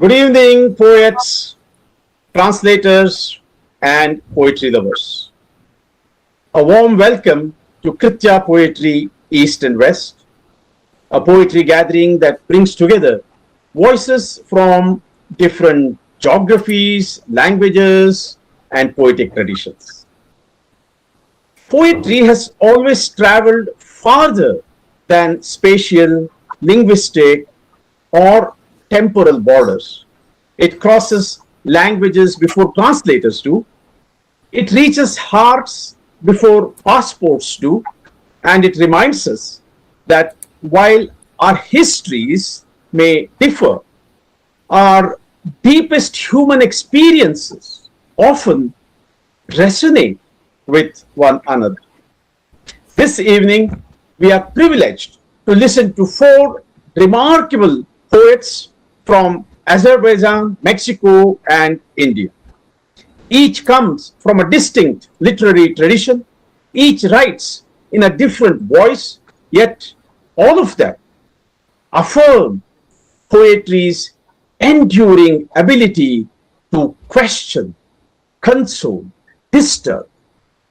Good evening, poets, translators, and poetry lovers. A warm welcome to Kritya Poetry East and West, a poetry gathering that brings together voices from different geographies, languages, and poetic traditions. Poetry has always traveled farther than spatial, linguistic, or temporal borders. It crosses languages before translators do. It reaches hearts before passports do. And it reminds us that while our histories may differ, our deepest human experiences often resonate with one another. This evening, we are privileged to listen to four remarkable poets from Azerbaijan, Mexico, and India. Each comes from a distinct literary tradition, each writes in a different voice, yet all of them affirm poetry's enduring ability to question, console, disturb,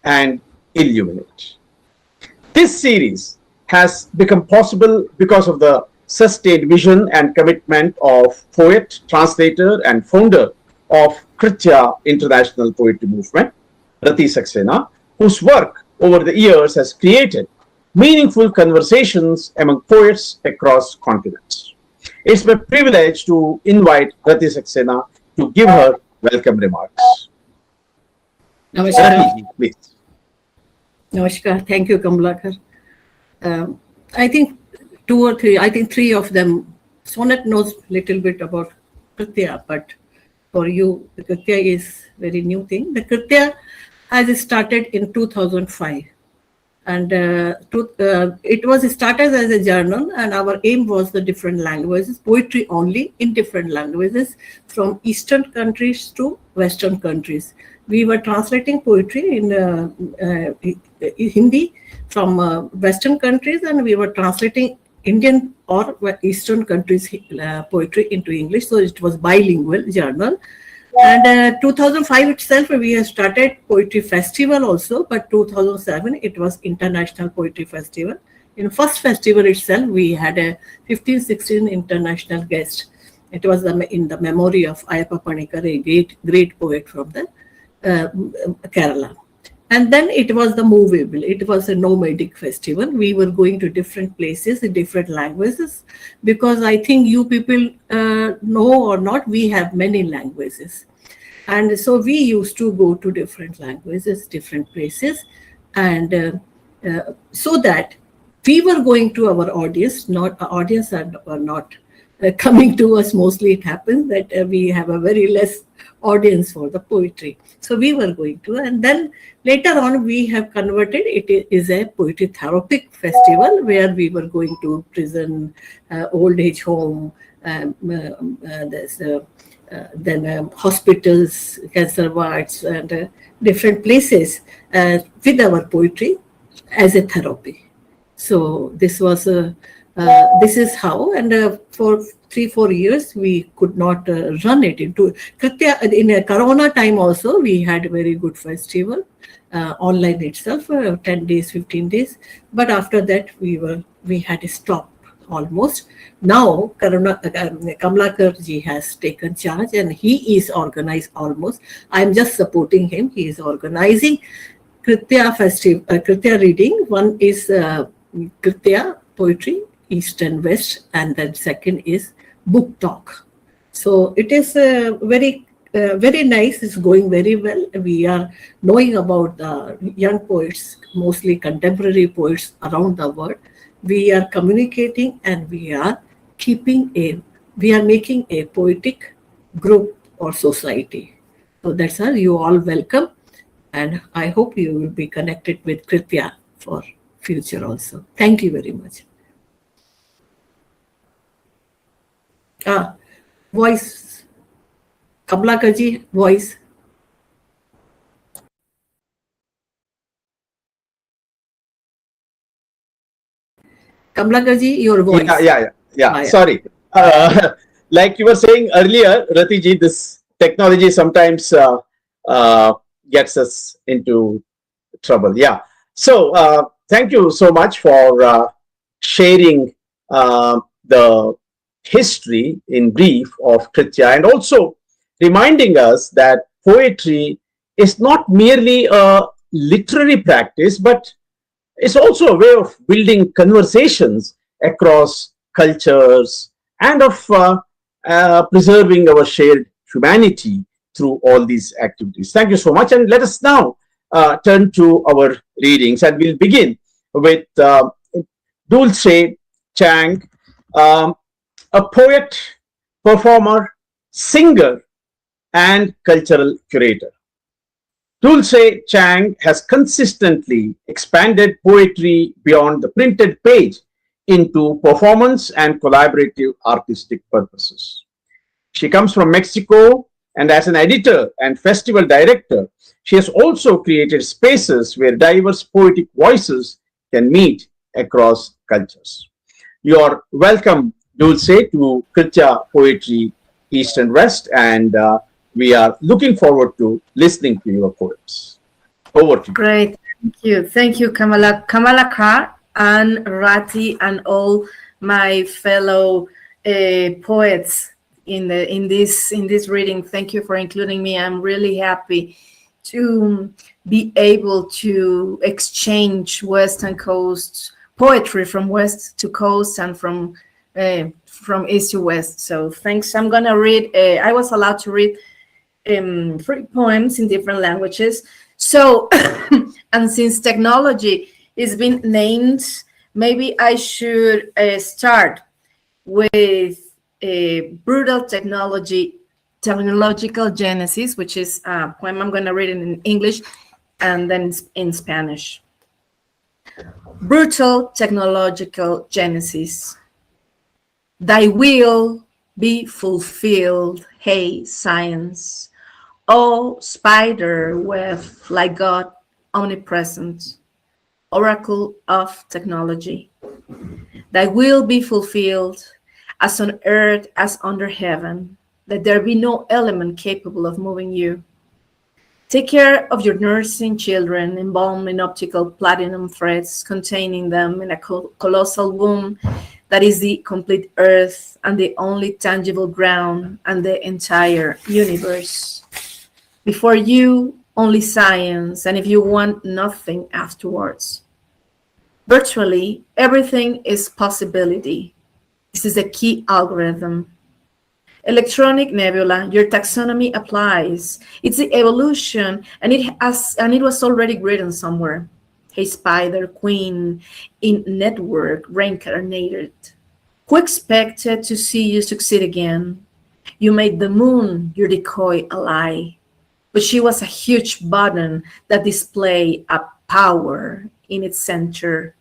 and illuminate. This series has become possible because of the sustained vision and commitment of poet, translator, and founder of Kritya International Poetry Movement, Rati Saxena, whose work over the years has created meaningful conversations among poets across continents. It's my privilege to invite Rati Saxena to give her welcome remarks. Namaskar. Rati, please. Namaskar. Thank you, Kamlakar. I think three of them. Sonnet knows little bit about Kritya, but for you, the Kritya is very new thing. The Kritya has started in 2005. And it was started as a journal, and our aim was the different languages, poetry only in different languages, from Eastern countries to Western countries. We were translating poetry in Hindi from Western countries, and we were translating Indian or Eastern countries poetry into English. So it was bilingual journal. And 2005 itself, we have started Poetry Festival also, but 2007, it was International Poetry Festival. In first festival itself, we had a 15, 16 international guests. It was in the memory of Ayappa Panikar, a great poet from the Kerala. And then it was the movable. It was a nomadic festival. We were going to different places in different languages, because I think you people know or not, we have many languages. And so we used to go to different languages, different places. And so that we were going to our audience, audience are not coming to us. Mostly it happens that we have a very less audience for the poetry. So we were going to, and then later on we have converted it is a poetry therapeutic festival, where we were going to prison, old age home, then hospitals, cancer wards, and different places with our poetry as a therapy. So this was this is how, and for 3-4 years we could not run it into Kritya. In a Corona time also, we had a very good festival online itself, 10 days, 15 days. But after that, we had to stop almost. Now Kamlakar ji has taken charge, and he is organized almost. I'm just supporting him. He is organizing Kritya festival, Kritya reading. One is Kritya poetry, East and West, and then second is book talk. So it is very nice. It's going very well. We are knowing about the young poets, mostly contemporary poets around the world. We are communicating, and we are making a poetic group or society. So that's all. You all welcome, and I hope you will be connected with Kritya for future also. Thank you very much. Voice. Kamlakar ji, voice. Kamlakar ji, your voice. Yeah. Sorry. like you were saying earlier, Ratiji, this technology sometimes gets us into trouble. Yeah. So thank you so much for sharing the history in brief of Kritya, and also reminding us that poetry is not merely a literary practice, but it's also a way of building conversations across cultures and of preserving our shared humanity through all these activities. Thank you so much. And let us now turn to our readings, and we'll begin with Dulce Chiang, um, a poet, performer, singer, and cultural curator. Dulce Chiang has consistently expanded poetry beyond the printed page into performance and collaborative artistic purposes. She comes from Mexico, and as an editor and festival director, she has also created spaces where diverse poetic voices can meet across cultures. You are welcome, Dulce, to Kritya Poetry East and West, and we are looking forward to listening to your poems. Over to you. Great. Thank you, Kamala. Kamala Kar and Rati and all my fellow poets in this reading. Thank you for including me. I'm really happy to be able to exchange Western Coast poetry from west to coast and from east to west. So thanks. I'm gonna read. I was allowed to read 3 poems in different languages. So, and since technology is been named, maybe I should start with a brutal technological genesis, which is a poem I'm going to read in English and then in Spanish. Brutal technological genesis. Thy will be fulfilled, hey science. O spider web like God omnipresent, oracle of technology. Thy will be fulfilled as on earth as under heaven, that there be no element capable of moving you. Take care of your nursing children, embalmed in optical platinum threads, containing them in a colossal womb that is the complete earth and the only tangible ground and the entire universe. Before you, only science, and if you want, nothing afterwards. Virtually, everything is possibility. This is a key algorithm. Electronic nebula, your taxonomy applies. It's the evolution, and it was already written somewhere. Hey, spider, queen, in network, reincarnated. Who expected to see you succeed again? You made the moon, your decoy, a lie. But she was a huge button that displayed a power in its center.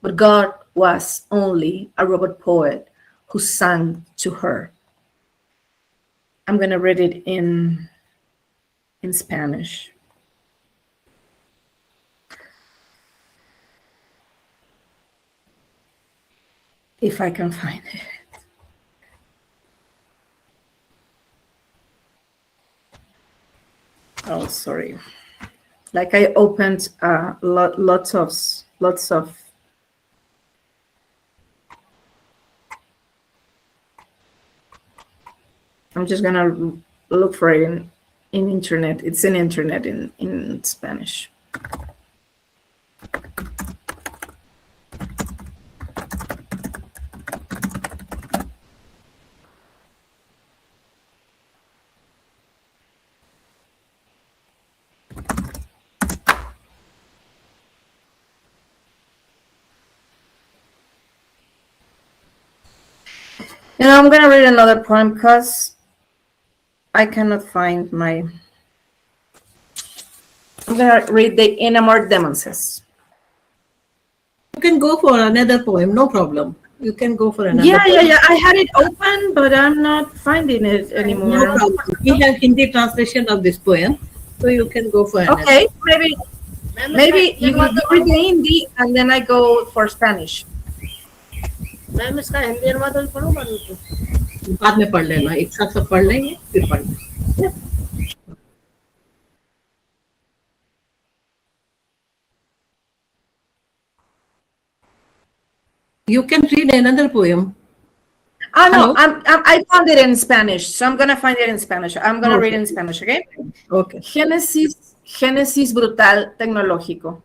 But God was only a robot poet who sang to her. I'm going to read it in Spanish. If I can find it. Oh, sorry. Like I opened lots of. I'm just gonna look for it in internet. It's in internet in Spanish. You know, I'm gonna read another poem because I cannot find my. I'm gonna read the Enamored Demonses. You can go for another poem, no problem. You can go for another poem. Yeah. I had it open, but I'm not finding it anymore. No problem. We have Hindi translation of this poem, so you can go for another. Okay, maybe you read the Hindi and then I go for Spanish. बाद में पढ़ लेना, एक साथ सब पढ़ लेंगे फिर पढ़ना. You can read another poem. Oh no, Hello? I found it in Spanish, so I'm gonna find it in Spanish. I'm gonna read it in Spanish, okay? Okay. Génesis brutal tecnológico.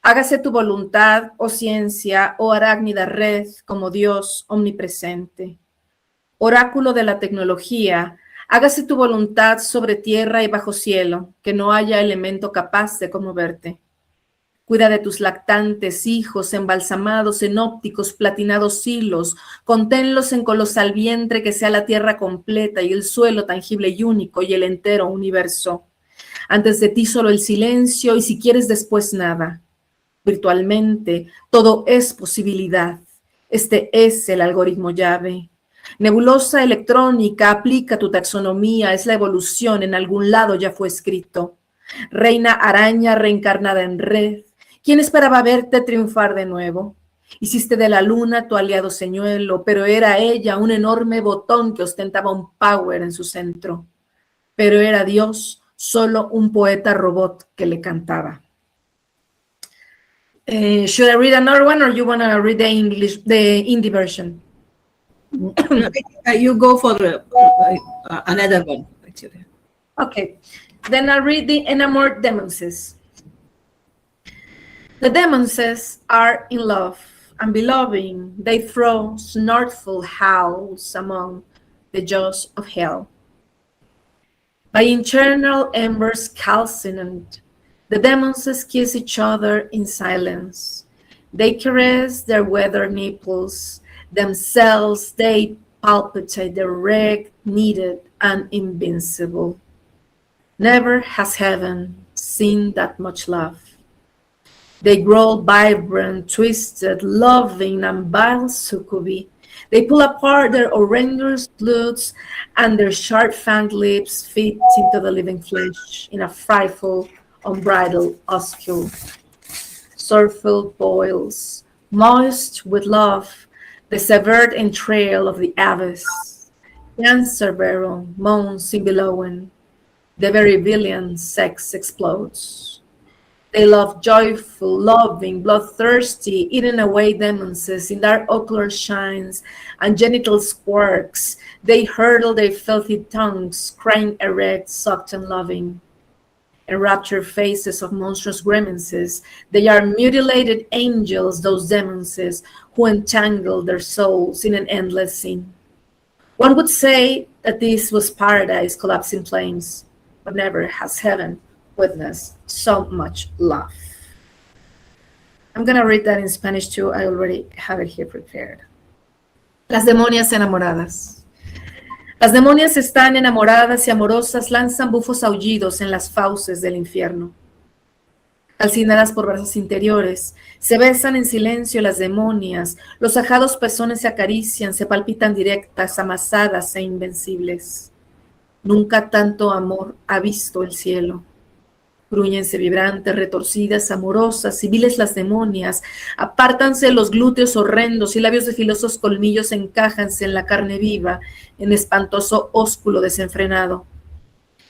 Hágase tu voluntad, oh ciencia, oh arácnida red, como Dios omnipresente. Oráculo de la tecnología, hágase tu voluntad sobre tierra y bajo cielo, que no haya elemento capaz de conmoverte. Cuida de tus lactantes hijos, embalsamados en ópticos, platinados hilos, conténlos en colosal vientre que sea la tierra completa y el suelo tangible y único y el entero universo. Antes de ti solo el silencio y si quieres después nada. Virtualmente, todo es posibilidad. Este es el algoritmo llave. Nebulosa electrónica, aplica tu taxonomía, es la evolución, en algún lado ya fue escrito. Reina araña reencarnada en red, ¿quién esperaba verte triunfar de nuevo? Hiciste de la luna tu aliado señuelo, pero era ella un enorme botón que ostentaba un power en su centro. Pero era Dios, solo un poeta robot que le cantaba. Should I read another one, or you want to read the Hindi version? You go for another one, actually. Okay, then I'll read the enamored demonses. The demonses are in love and beloved. They throw snortful howls among the jaws of hell. By internal embers calcinant, the demonses kiss each other in silence. They caress their weathered nipples. Themselves they palpitate, erect, needed, and invincible. Never has heaven seen that much love. They grow vibrant, twisted, loving, and vile succubi. They pull apart their orangues' glutes, and their sharp-fanged lips fit into the living flesh in a frightful, unbridled oscule. Surfeit boils, moist with love, the severed entrail of the abyss. Cancer barrel moans in billowing. The very villain sex explodes. They love joyful, loving, bloodthirsty, eating away demonses in dark ocular shines and genital squirks. They hurtle their filthy tongues, crying erect, sucked and loving. Enraptured faces of monstrous grimaces, they are mutilated angels, those demonses, who entangle their souls in an endless sin. One would say that this was paradise collapsed in flames, but never has heaven witnessed so much love. I'm going to read that in Spanish too. I already have it here prepared. Las demonias enamoradas. Las demonias están enamoradas y amorosas, lanzan bufos aullidos en las fauces del infierno. Calcinadas por brazos interiores, se besan en silencio las demonias, los ajados pezones se acarician, se palpitan directas, amasadas e invencibles. Nunca tanto amor ha visto el cielo. Grúñense vibrantes, retorcidas, amorosas, civiles las demonias, apártanse los glúteos horrendos y labios de filosos colmillos encájanse en la carne viva, en espantoso ósculo desenfrenado.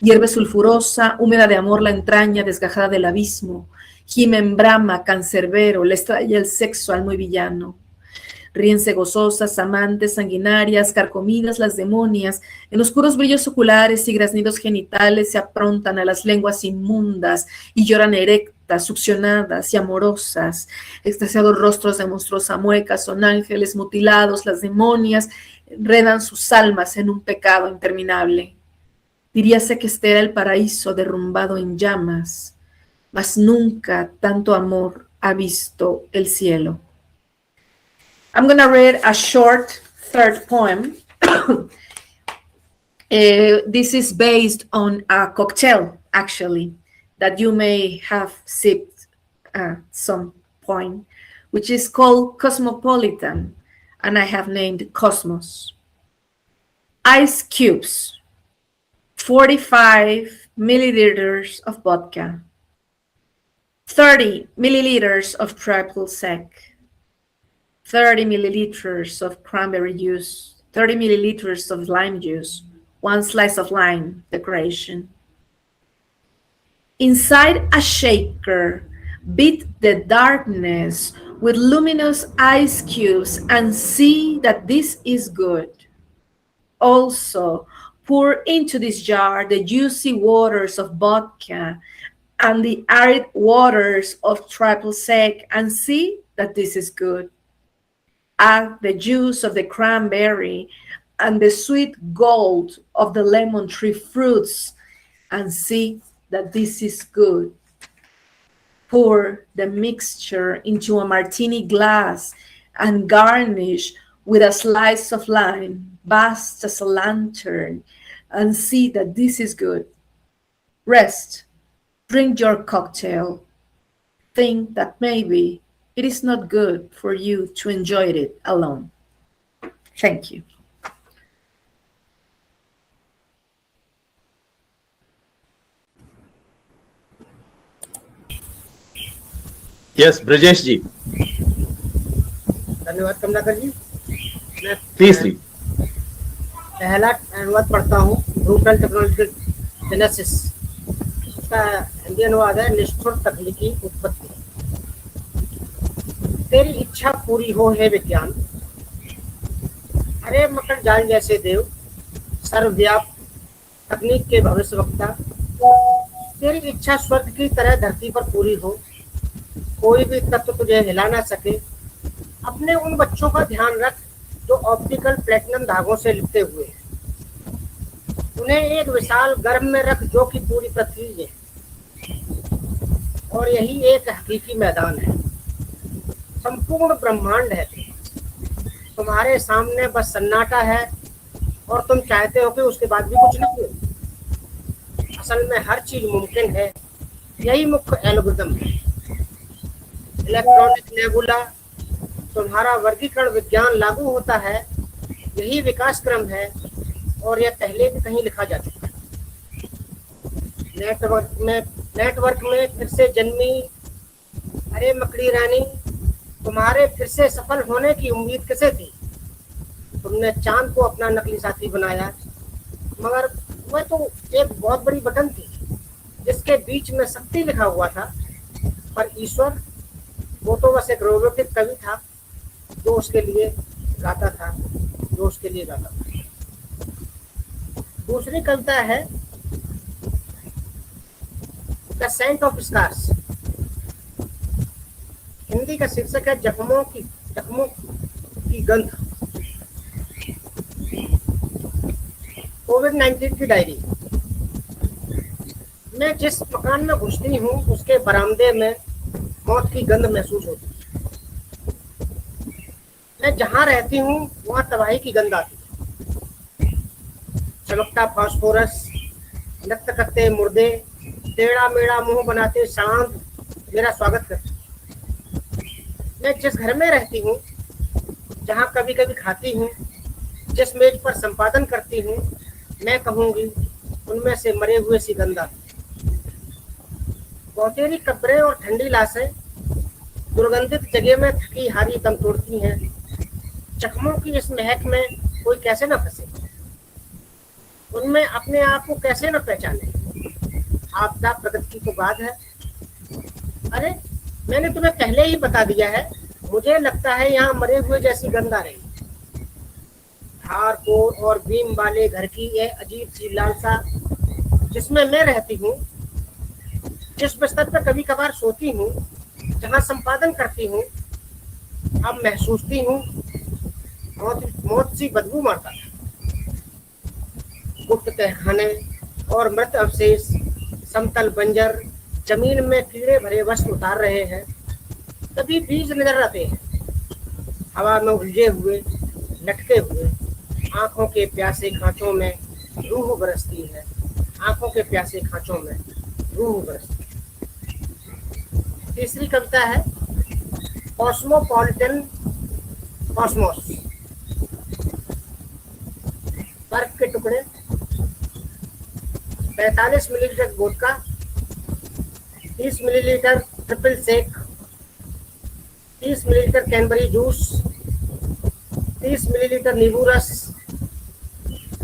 Hierve sulfurosa, húmeda de amor la entraña desgajada del abismo, gime en brama, cancerbero, le extrae el sexo al muy villano. Ríense gozosas, amantes, sanguinarias, carcomidas las demonias, en oscuros brillos oculares y graznidos genitales se aprontan a las lenguas inmundas y lloran erectas, succionadas y amorosas. Extasiados rostros de monstruosa mueca son ángeles mutilados, las demonias enredan sus almas en un pecado interminable. Diríase que este era el paraíso derrumbado en llamas, mas nunca tanto amor ha visto el cielo. I'm going to read a short third poem. This is based on a cocktail, actually, that you may have sipped at some point, which is called Cosmopolitan, and I have named Cosmos. Ice cubes, 45 milliliters of vodka, 30 milliliters of triple sec, 30 milliliters of cranberry juice, 30 milliliters of lime juice, 1 slice of lime decoration. Inside a shaker, beat the darkness with luminous ice cubes and see that this is good. Also, pour into this jar the juicy waters of vodka and the arid waters of triple sec and see that this is good. Add the juice of the cranberry and the sweet gold of the lemon tree fruits and see that this is good. Pour the mixture into a martini glass and garnish with a slice of lime, vast as a lantern, and see that this is good. Rest, drink your cocktail. Think that maybe it is not good for you to enjoy it alone. Thank you. Yes, Brajesh ji, धन्यवाद कमलाकर जी। मैं please read. पहला अनुवाद पढ़ता हूँ, brutal technological genesis. इसका हिंदी अनुवाद है निष्ठुर तकनीकी उत्पत्ति। तेरी इच्छा पूरी हो है विज्ञान, अरे मकर जाल जैसे देव, सर्वव्याप तकनीक के भविष्यवक्ता। तेरी इच्छा स्वर्ग की तरह धरती पर पूरी हो, कोई भी तत्व तुझे हिला ना सके। अपने उन बच्चों का ध्यान रख जो ऑप्टिकल प्लेटिनम धागों से लिपटे हुए हैं। उन्हें एक विशाल गर्भ में रख जो कि पूरी पृथ्वी है, और यही एक हकीकी मैदान है। संपूर्ण ब्रह्मांड है, तुम्हारे सामने बस सन्नाटा है और तुम चाहते हो कि उसके बाद भी कुछ नहीं हो। असल में हर चीज मुमकिन है, यही मुख्य एल्गोरिथम है। इलेक्ट्रॉनिक नेबुला, तुम्हारा वर्गीकरण विज्ञान लागू होता है, यही विकास क्रम है और यह पहले भी कहीं लिखा जा चुका है। नेटवर्क में फिर से जन्मी, अरे मकड़ी रानी, तुम्हारे फिर से सफल होने की उम्मीद किसे थी? तुमने चांद को अपना नकली साथी बनाया, मगर वह तो एक बहुत बड़ी बटन थी जिसके बीच में शक्ति लिखा हुआ था। पर ईश्वर, वो तो बस एक रोबोटिक कवि था जो उसके लिए गाता था। दूसरी कविता है the scent of stars. Hindi का शीर्षक है जख्मों की गंध। कोविड-19 की डायरी। मैं जिस मकान में घुसती हूँ उसके बरामदे में मौत की गंध महसूस होती है। मैं जहाँ रहती हूँ वहाँ तबाही की गंध आती है। चमकता फास्फोरस, नृत्य करते मुर्दे, टेढ़ा मेढ़ा मुंह बनाते सांड मेरा स्वागत करते। मैं जिस घर में रहती हूँ, जहाँ कभी कभी खाती हूँ, जिस मेज पर संपादन करती हूँ, मैं कहूँगी उनमें से मरे हुए सी गंध आती है। बहुतेरी कब्रें और ठंडी लाशें दुर्गंधित जगह में थकी हारी दम तोड़ती हैं। जख्मों की इस महक में कोई कैसे न फंसे, उनमें अपने आप को कैसे न पहचाने। आपदा प्रगति को बाद है। अरे मैंने तुम्हें पहले ही बता दिया है, मुझे लगता है यहाँ मरे हुए जैसी गंध आ रही। धारकोर और बीम वाले घर की यह अजीब सी लालसा जिसमें मैं रहती हूँ, जिस बिस्तर पर कभी कभार सोती हूँ, जहाँ संपादन करती हूँ, अब महसूसती हूँ मौत सी बदबू मारता है। गुप्त तहखाने और मृत अवशेष समतल बंजर जमीन में कीड़े भरे वस्त्र उतार रहे हैं। तभी बीज नजर आते हैं, हवा में उलझे हुए, लटके हुए। आंखों के प्यासे खांचों में रूह बरसती है, आंखों के प्यासे खांचों में रूह बरसती है। तीसरी कविता है कॉस्मोपॉलिटन कॉस्मोस। बर्फ के टुकड़े, 45 millilitre vodka, 30 millilitre triple sec, 30 millilitre कैनबरी juice, 30 millilitre नींबू रस,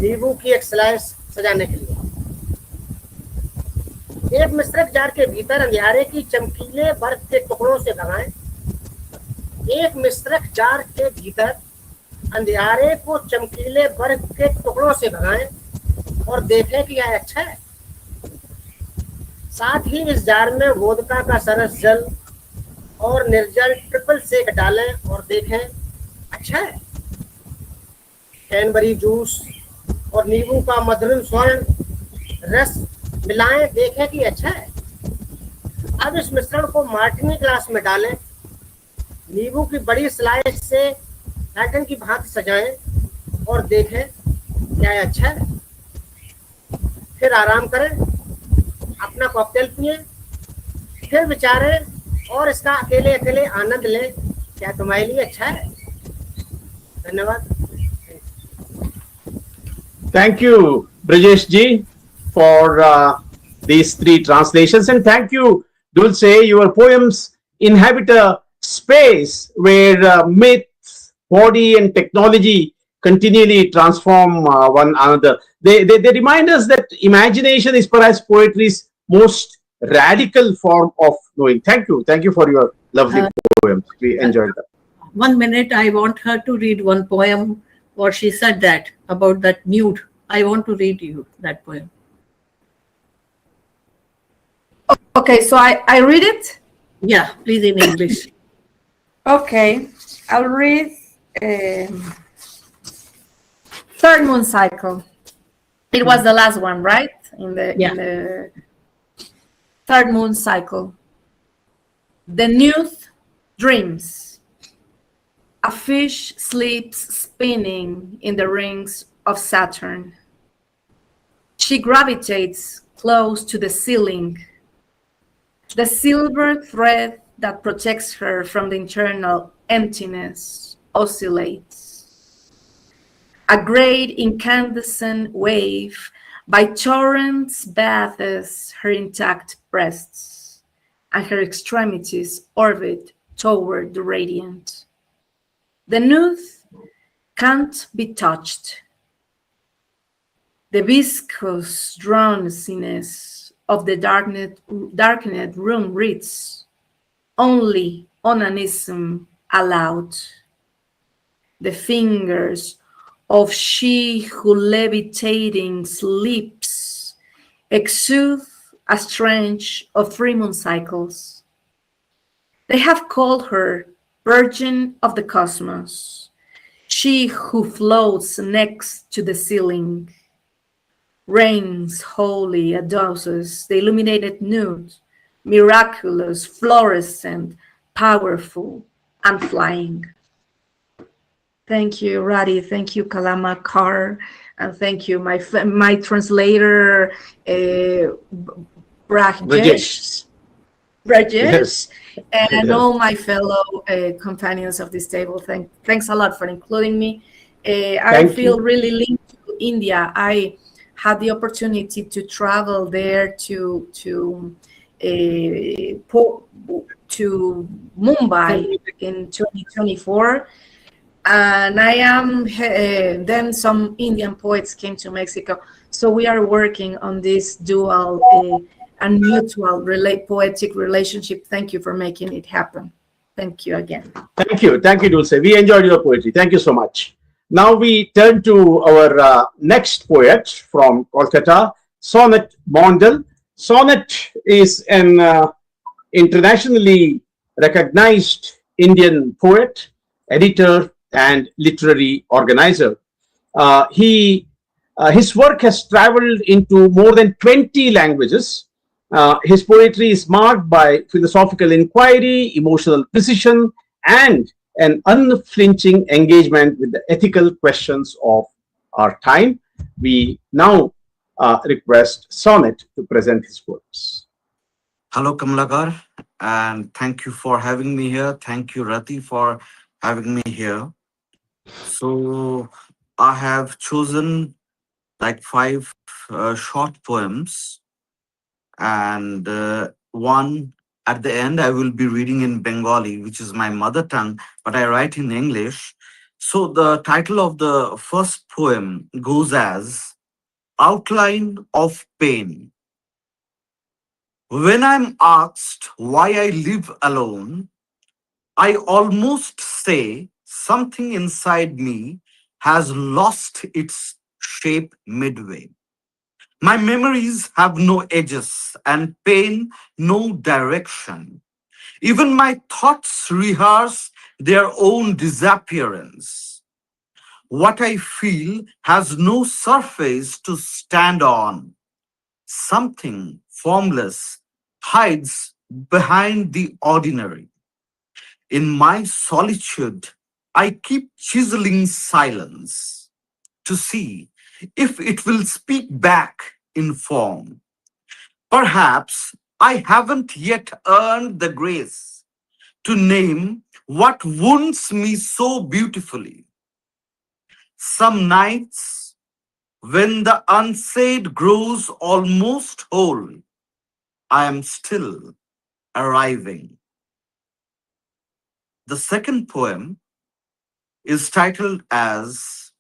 नींबू की एक स्लाइस सजाने के लिए। एक मिश्रक जार के भीतर अंधियारे की चमकीले बर्फ के टुकड़ों से भगाएं। एक मिश्रक जार के भीतर अंधियारे को चमकीले बर्फ के टुकड़ों से भगाएं और देखें कि यह अच्छा है। साथ ही इस जार में वोदका का सरस जल और निर्जल ट्रिपल सेक डालें और देखें अच्छा है। कैनबरी जूस और नींबू का मधुर स्वर्ण रस मिलाएं, देखें कि अच्छा है। अब इस मिश्रण को मार्टिनी ग्लास में डालें। नींबू की बड़ी स्लाइस से पैटर्न की भांति सजाएं और देखें क्या यह अच्छा है। फिर आराम करें, अपना कॉकटेल पिए, फिर विचारें और इसका अकेले अकेले आनंद लें। क्या तुम्हारे लिए अच्छा है? धन्यवाद। Thank you, Brajesh ji, for these three translations. And thank you, Dulce. Your poems inhabit a space where myth, body, and technology continually transform one another. They remind us that imagination is perhaps poetry's most radical form of knowing. Thank you. Thank you for your lovely poems. We enjoyed them. 1 minute, I want her to read one poem, or she said that about that nude. I want to read you that poem. Okay, so I read it? Yeah, please in English. Okay, I'll read Third Moon Cycle. It was the last one, right? In the Third Moon Cycle. The youth dreams. A fish sleeps spinning in the rings of Saturn. She gravitates close to the ceiling. The silver thread that protects her from the internal emptiness oscillates. A great incandescent wave by torrents bathes her intact breasts, and her extremities orbit toward the radiant. The nude can't be touched. The viscous drowsiness of the darkened room reads only onanism aloud. The fingers of she who levitating sleeps exude a strange of 3 moon cycles. They have called her Virgin of the Cosmos, she who floats next to the ceiling, reigns holy adouses the illuminated nude, miraculous, fluorescent, powerful, and flying. Thank you, Radi. Thank you, Kalama Kar. And thank you, my translator, Brajesh. Yes. And all my fellow companions of this table. Thanks a lot for including me. I feel really linked to India. I had the opportunity to travel there to Mumbai in 2024. And I am, then some Indian poets came to Mexico. So we are working on this dual and mutual poetic relationship. Thank you for making it happen. Thank you again. Thank you, Dulce. We enjoyed your poetry. Thank you so much. Now we turn to our next poet from Kolkata, Sonnet Mondal. Sonnet is an internationally recognized Indian poet, editor, and literary organizer. His work has traveled into more than 20 languages. His poetry is marked by philosophical inquiry, emotional precision, and an unflinching engagement with the ethical questions of our time. We now request Sonnet to present his poems. Hello, Kamlakar, and thank you for having me here. Thank you, Rati, for having me here. So, I have chosen like 5 short poems, and one at the end I will be reading in Bengali, which is my mother tongue, but I write in English. So the title of the first poem goes as Outline of Pain. When I'm asked why I live alone, I almost say something inside me has lost its shape midway. My memories have no edges and pain no direction. Even my thoughts rehearse their own disappearance. What I feel has no surface to stand on. Something formless hides behind the ordinary. In my solitude, I keep chiseling silence to see if it will speak back in form. Perhaps I haven't yet earned the grace to name what wounds me so beautifully. Some nights, when the unsaid grows almost whole, I am still arriving. The second poem is titled as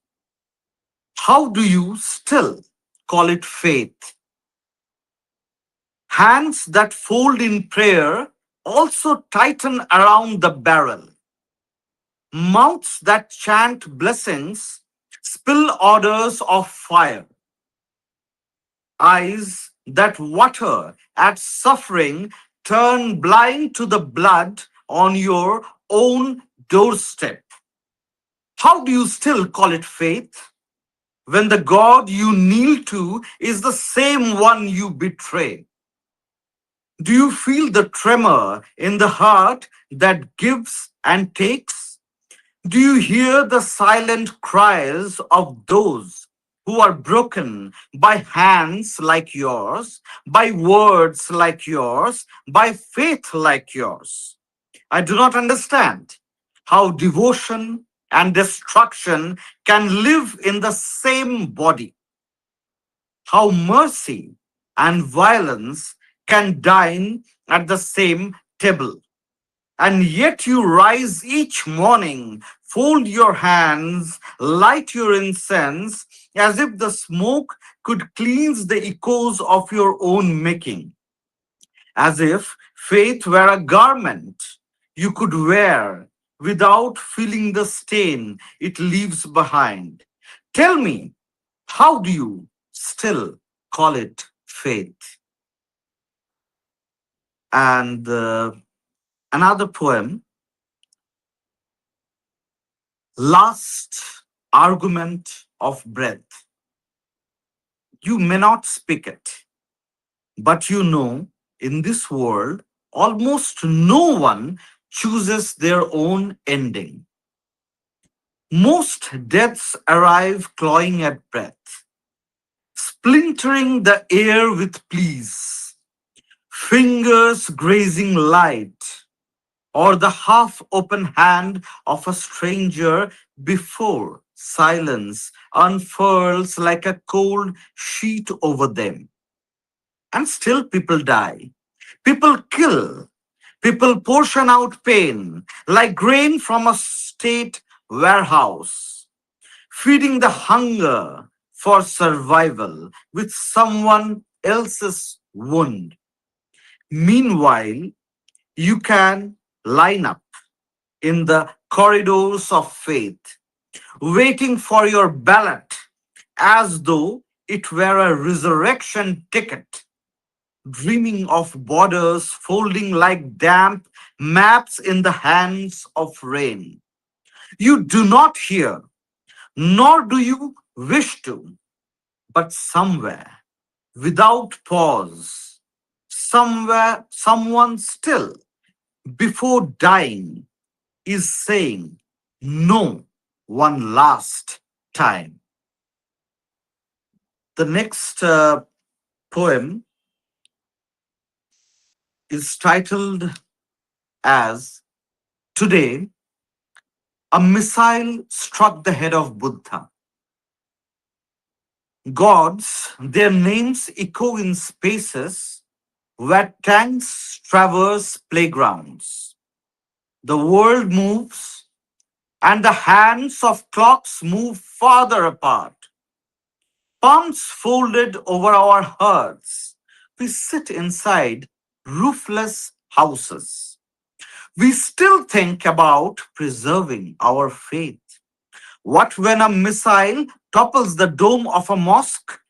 How Do You Still Call It Faith? Hands that fold in prayer also tighten around the barrel. Mouths that chant blessings spill orders of fire. Eyes that water at suffering turn blind to the blood on your own doorstep. How do you still call it faith when the God you kneel to is the same one you betray? Do you feel the tremor in the heart that gives and takes? Do you hear the silent cries of those who are broken by hands like yours, by words like yours, by faith like yours? I do not understand how devotion and destruction can live in the same body, how mercy and violence can dine at the same table. And yet you rise each morning, fold your hands, light your incense, as if the smoke could cleanse the echoes of your own making, as if faith were a garment you could wear without feeling the stain it leaves behind. Tell me, how do you still call it faith? And another poem, Last Argument of Breath. You may not speak it, but you know in this world, almost no one chooses their own ending. Most deaths arrive clawing at breath, splintering the air with pleas, fingers grazing light, or the half open hand of a stranger before silence unfurls like a cold sheet over them. And still people die. People kill. People portion out pain like grain from a state warehouse, feeding the hunger for survival with someone else's wound. Meanwhile, you can line up in the corridors of faith, waiting for your ballot as though it were a resurrection ticket, dreaming of borders folding like damp maps in the hands of rain. You do not hear, nor do you wish to, but somewhere, without pause, somewhere, someone still, before dying, is saying no one last time. The next poem is titled as Today, a missile struck the head of Buddha. Gods, their names echo in spaces where tanks traverse playgrounds. The world moves, and the hands of clocks move farther apart. Palms folded over our hearts, we sit inside roofless houses. We still think about preserving our faith. What when a missile topples the dome of a mosque?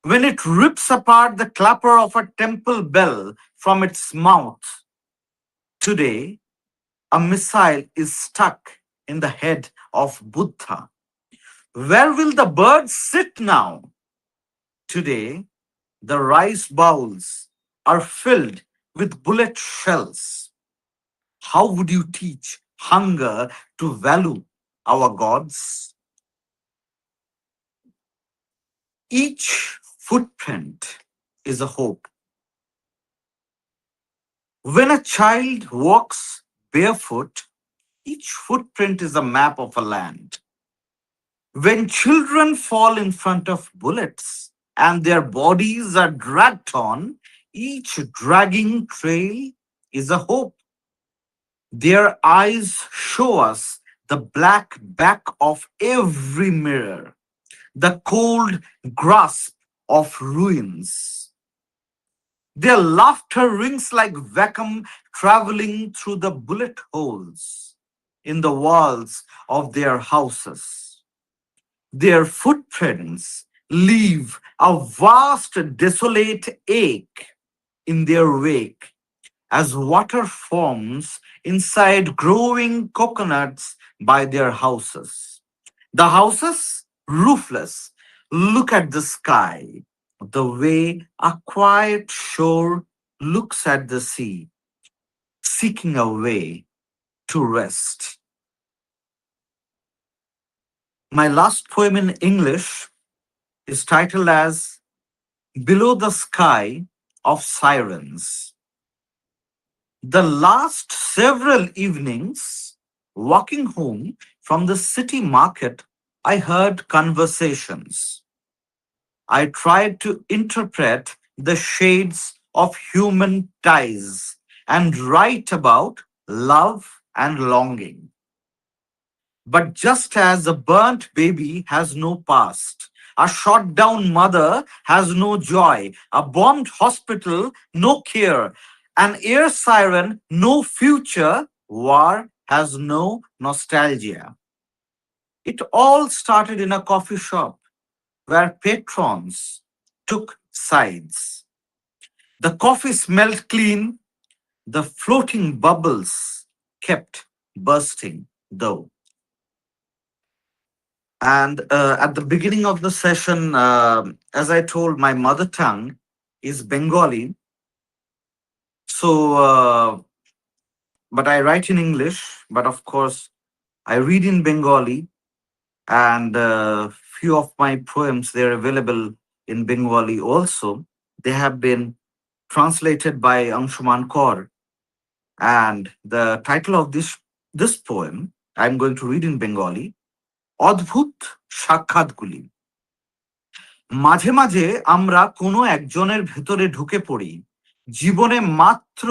When it rips apart the clapper of a temple bell from its mouth? Today, a missile is stuck in the head of Buddha. Where will the birds sit now? Today, the rice bowls are filled with bullet shells. How would you teach hunger to value our gods? Each footprint is a hope. When a child walks barefoot, each footprint is a map of a land. When children fall in front of bullets and their bodies are dragged on, each dragging trail is a hope. Their eyes show us the black back of every mirror, the cold grasp of ruins. Their laughter rings like vacuum traveling through the bullet holes in the walls of their houses. Their footprints leave a vast, desolate ache in their wake as water forms inside growing coconuts by their houses. The houses, roofless, look at the sky the way a quiet shore looks at the sea, seeking a way to rest. My last poem in English is titled as Below the Sky of Sirens. The last several evenings, walking home from the city market, I heard conversations. I tried to interpret the shades of human ties and write about love and longing. But just as a burnt baby has no past, a shot down mother has no joy, a bombed hospital, no care, an air siren, no future, war has no nostalgia. It all started in a coffee shop where patrons took sides. The coffee smelled clean, the floating bubbles kept bursting, though. And at the beginning of the session, as I told, my mother tongue is Bengali. So, but I write in English, but of course, I read in Bengali, and few of my poems, they're available in Bengali also. They have been translated by Anshuman Kaur. And the title of this poem, I'm going to read in Bengali, অদ্ভুত সাক্ষাৎগুলি। মাঝে মাঝে আমরা কোনো একজনের ভেতরে ঢুকে পড়ি জীবনে মাত্র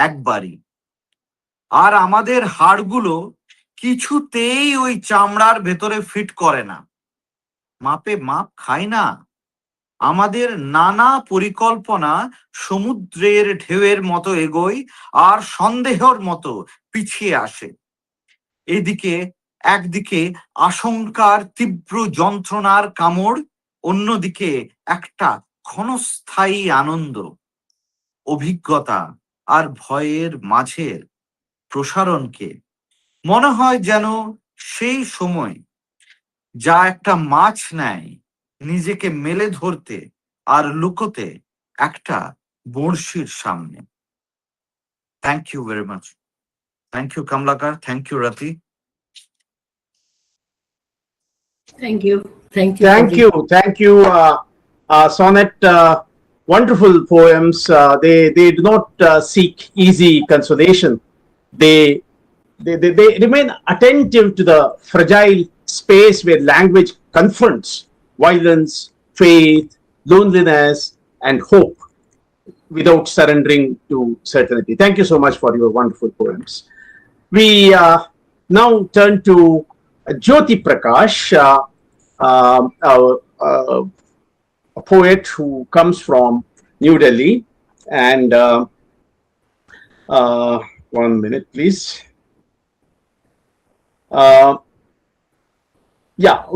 একবারই, আর আমাদের হাড়গুলো কিছুতেই ওই চামড়ার ভেতরে ফিট করে না, মাপে মাপ খায় না। আমাদের নানা পরিকল্পনা সমুদ্রের ঢেউয়ের মতো এগোয় আর সন্দেহের মতো পিছিয়ে আসে। এদিকে একদিকে আশঙ্কার তীব্র যন্ত্রণার কামড়, অন্যদিকে একটা ক্ষণস্থায়ী আনন্দ, অভিজ্ঞতা আর ভয়ের মাঝের প্রসারণকে মনে হয় যেন সেই সময় যা একটা মাছ নেয় নিজেকে মেলে ধরতে আর লুকোতে একটা বড়শির সামনে। Thank you very much. Thank you Kamalakar, thank you Rati. Thank you. Thank you. Thank you, Sonnet. Wonderful poems. They do not seek easy consolation. They remain attentive to the fragile space where language confronts violence, faith, loneliness, and hope without surrendering to certainty. Thank you so much for your wonderful poems. We now turn to Jyoti Prakash, a poet who comes from New Delhi. And 1 minute, please.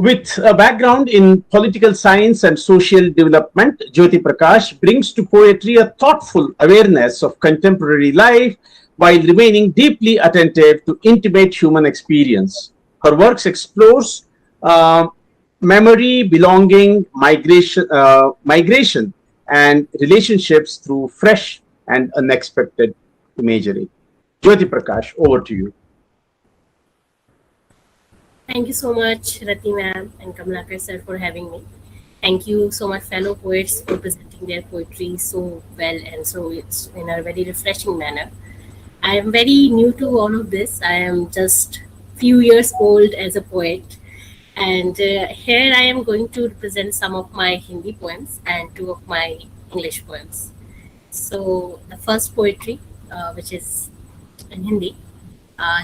With a background in political science and social development, Jyoti Prakash brings to poetry a thoughtful awareness of contemporary life while remaining deeply attentive to intimate human experience. Her works explores memory, belonging, migration, and relationships through fresh and unexpected imagery. Jyoti Prakash, over to you. Thank you so much, Rati ma'am and Kamlakar sir, for having me. Thank you so much, fellow poets, for presenting their poetry so well and so it's in a very refreshing manner. I am very new to all of this. I am just few years old as a poet, and here I am going to present some of my Hindi poems and two of my English poems. So the first poetry, which is in Hindi,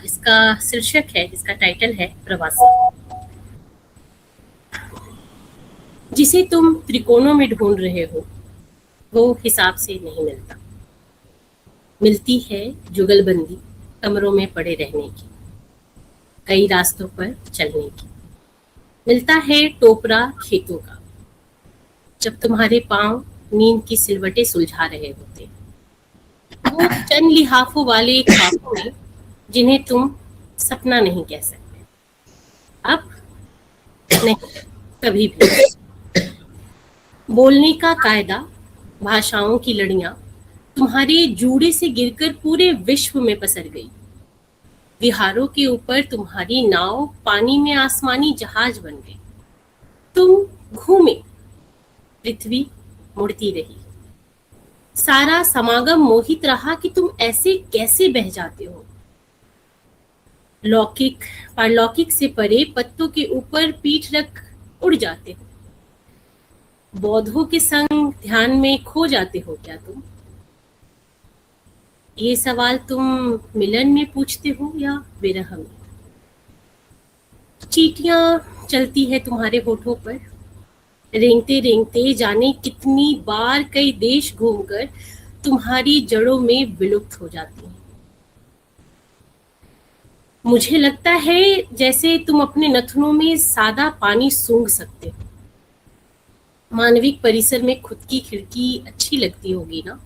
जिसका शीर्षक है, जिसका title है प्रवासी। जिसे तुम त्रिकोणों में ढूंढ रहे हो वो हिसाब से नहीं मिलता। मिलती है जुगलबंदी कमरों में पड़े रहने की, कई रास्तों पर चलने की। मिलता है टोपरा खेतों का जब तुम्हारे पांव नींद की सिलवटें सुलझा रहे होते। वो चंद लिहाफों वाले ख्वाबों में जिन्हें तुम सपना नहीं कह सकते, अब नहीं, कभी भी। बोलने का कायदा, भाषाओं की लड़ियां तुम्हारे जूड़े से गिरकर पूरे विश्व में पसर गई। विहारों के ऊपर तुम्हारी नाव पानी में आसमानी जहाज बन गई। तुम घूमे, पृथ्वी मुड़ती रही। सारा समागम मोहित रहा कि तुम ऐसे कैसे बह जाते हो। लौकिक पारलौकिक से परे पत्तों के ऊपर पीठ रख उड़ जाते हो। बौद्धों के संग ध्यान में खो जाते हो क्या तुम? ये सवाल तुम मिलन में पूछते हो या विरह में? चींटियां चलती है तुम्हारे होठों पर, रेंगते रेंगते जाने कितनी बार कई देश घूमकर तुम्हारी जड़ों में विलुप्त हो जाती हैं। मुझे लगता है जैसे तुम अपने नथनों में सादा पानी सूंघ सकते हो। मानविक परिसर में खुद की खिड़की अच्छी लगती होगी ना?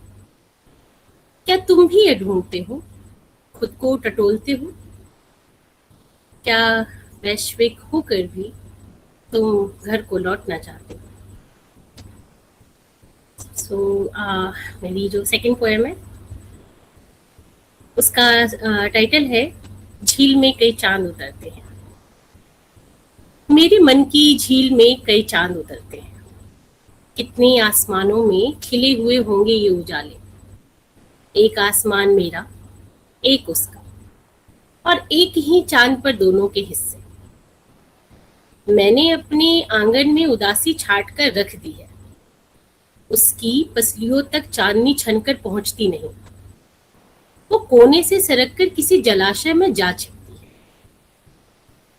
क्या तुम भी ये ढूंढते हो, खुद को टटोलते हो? क्या वैश्विक होकर भी तुम घर को लौटना चाहते हो? मेरी जो सेकंड पोएम है उसका टाइटल है झील में कई चांद उतरते हैं। मेरे मन की झील में कई चांद उतरते हैं। कितने आसमानों में खिले हुए होंगे ये उजाले। एक आसमान मेरा, एक उसका, और एक ही चांद पर दोनों के हिस्से। मैंने अपने आंगन में उदासी छाट कर रख दी है। उसकी पसलियों तक चांदनी छनकर पहुंचती नहीं। वो कोने से सरककर किसी जलाशय में जा छिपती है।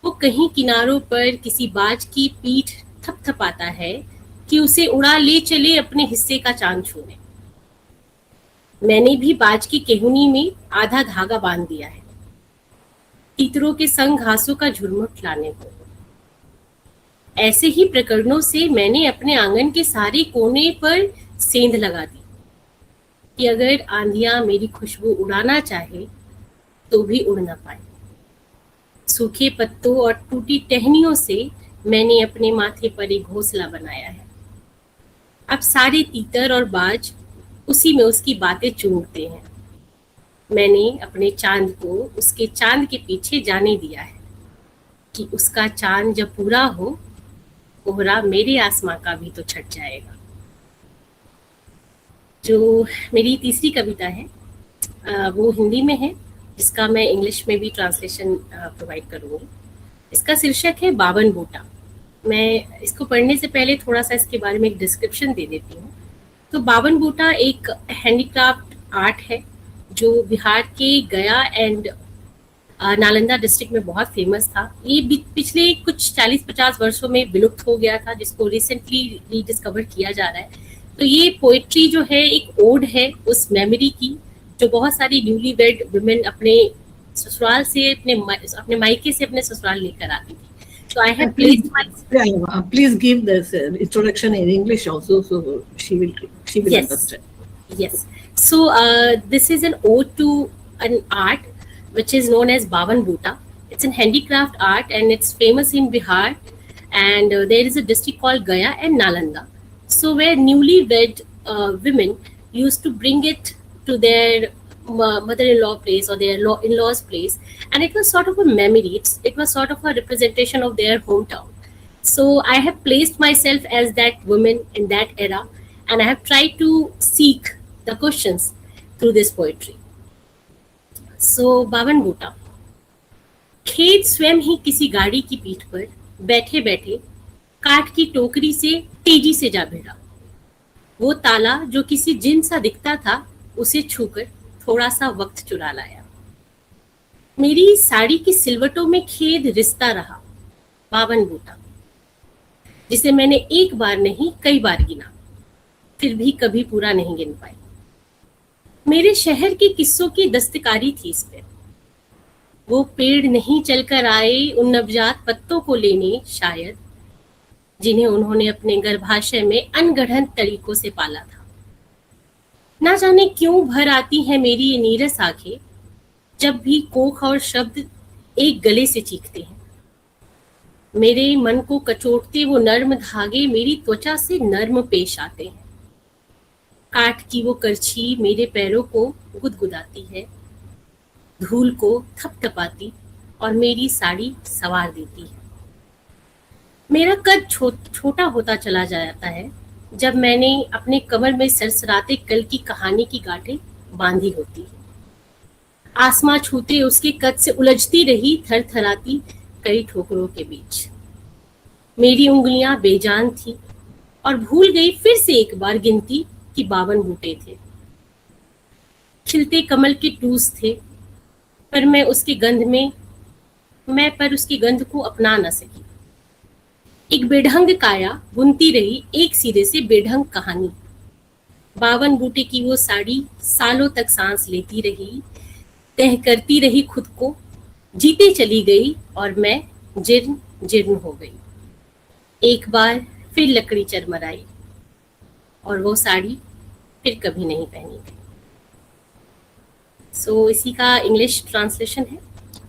वो कहीं किनारों पर किसी बाज की पीठ थपथपाता है कि उसे उड़ा ले चले अपने हिस्से का चांद छूने। मैंने भी बाज की केहुनी में आधा धागा बांध दिया है, तीतरों के संग घासों का झुरमुट लाने को। ऐसे ही प्रकरणों से मैंने अपने आंगन के सारे कोने पर सेंध लगा दी कि अगर आंधियां मेरी खुशबू उड़ाना चाहे तो भी उड़ ना पाए। सूखे पत्तों और टूटी टहनियों से मैंने अपने माथे पर एक घोंसला बनाया है। अब सारे तीतर और बाज उसी में उसकी बातें चूमते हैं। मैंने अपने चांद को उसके चांद के पीछे जाने दिया है कि उसका चांद जब पूरा हो, कोहरा मेरे आसमां का भी तो छट जाएगा। जो मेरी तीसरी कविता है वो हिंदी में है, जिसका मैं इंग्लिश में भी ट्रांसलेशन प्रोवाइड करूँगी। इसका शीर्षक है बावन बूटा। मैं इसको पढ़ने से पहले थोड़ा सा इसके बारे में एक डिस्क्रिप्शन दे देती हूँ। तो बावन बूटा एक हैंडीक्राफ्ट आर्ट है जो बिहार के गया एंड नालंदा डिस्ट्रिक्ट में बहुत फेमस था। ये पिछले कुछ 40-50 वर्षों में विलुप्त हो गया था, जिसको रिसेंटली रीडिस्कवर किया जा रहा है। तो ये पोइट्री जो है एक ओड है उस मेमोरी की, जो बहुत सारी न्यूली वेड वुमेन अपने ससुराल से, अपने मायके से अपने ससुराल लेकर आती थी। So I have placed my... Please give this introduction in English also, so she will Yes. understand. Yes. So this is an ode to an art which is known as Bavan Bhuta. It's an handicraft art and it's famous in Bihar. And there is a district called Gaya and Nalanda. So where newly-wed women used to bring it to their mother-in-law place or their in-laws place, and it was sort of a memory. It was sort of a representation of their hometown. So I have placed myself as that woman in that era, and I have tried to seek the questions through this poetry. So बावन बूटा। खेत स्वयं ही किसी गाड़ी की पीठ पर बैठे बैठे काठ की टोकरी से तेजी से जा भिड़ा। वो ताला जो किसी जिन सा दिखता था, उसे छूकर थोड़ा सा वक्त चुरा लाया। मेरी साड़ी की सिलवटों में खेद रिश्ता रहा बावन बूटा, जिसे मैंने एक बार नहीं कई बार गिना, फिर भी कभी पूरा नहीं गिन पाई। मेरे शहर के किस्सों की दस्तकारी थी इस पे। वो पेड़ नहीं चलकर आए उन नवजात पत्तों को लेने, शायद, जिन्हें उन्होंने अपने गर्भाशय में अनगढ़ंत तरीकों से पाला था। ना जाने क्यों भर आती है मेरी ये नीरस आंखें जब भी कोख और शब्द एक गले से चीखते हैं। मेरे मन को कचोटते वो नर्म धागे मेरी त्वचा से नर्म पेश आते हैं। काठ की वो करछी मेरे पैरों को गुदगुदाती है, धूल को थपथपाती और मेरी साड़ी सवार देती है। मेरा कद छोटा होता चला जाता है जब मैंने अपने कमर में सरसराते कल की कहानी की गांठें बांधी होती है। आसमां छूते उसके कद से उलझती रही थरथराती कई ठोकरों के बीच। मेरी उंगलियां बेजान थी और भूल गई फिर से एक बार गिनती कि 52 बूटे थे। खिलते कमल के टूस थे, पर मैं उसके गंध को अपना न सकी। एक बेढंग काया बुनती रही एक सिरे से बेढंग कहानी। 52 बूटे की वो साड़ी सालों तक सांस लेती रही, तह करती रही खुद को, जीते चली गई और मैं जीर्ण हो गई। एक बार फिर लकड़ी चरमराई और वो साड़ी फिर कभी नहीं पहनी गई। सो इसी का इंग्लिश ट्रांसलेशन है।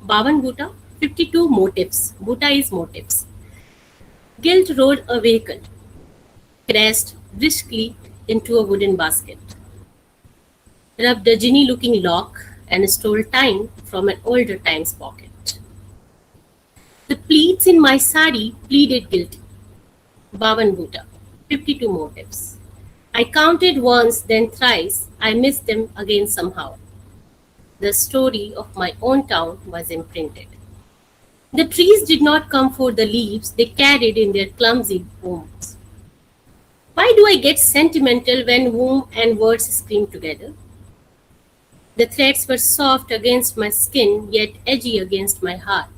52 बूटा, 52 motifs. Bhuta is motifs. Guilt rode a vehicle, crashed briskly into a wooden basket, rubbed a ginny-looking lock, and stole time from an older time's pocket. The pleats in my sari pleaded guilty. 52 bhuta, 52 motifs. I counted once, then thrice. I missed them again somehow. The story of my own town was imprinted. The trees did not come for the leaves they carried in their clumsy wombs. Why do I get sentimental when womb and words scream together? The threads were soft against my skin, yet edgy against my heart.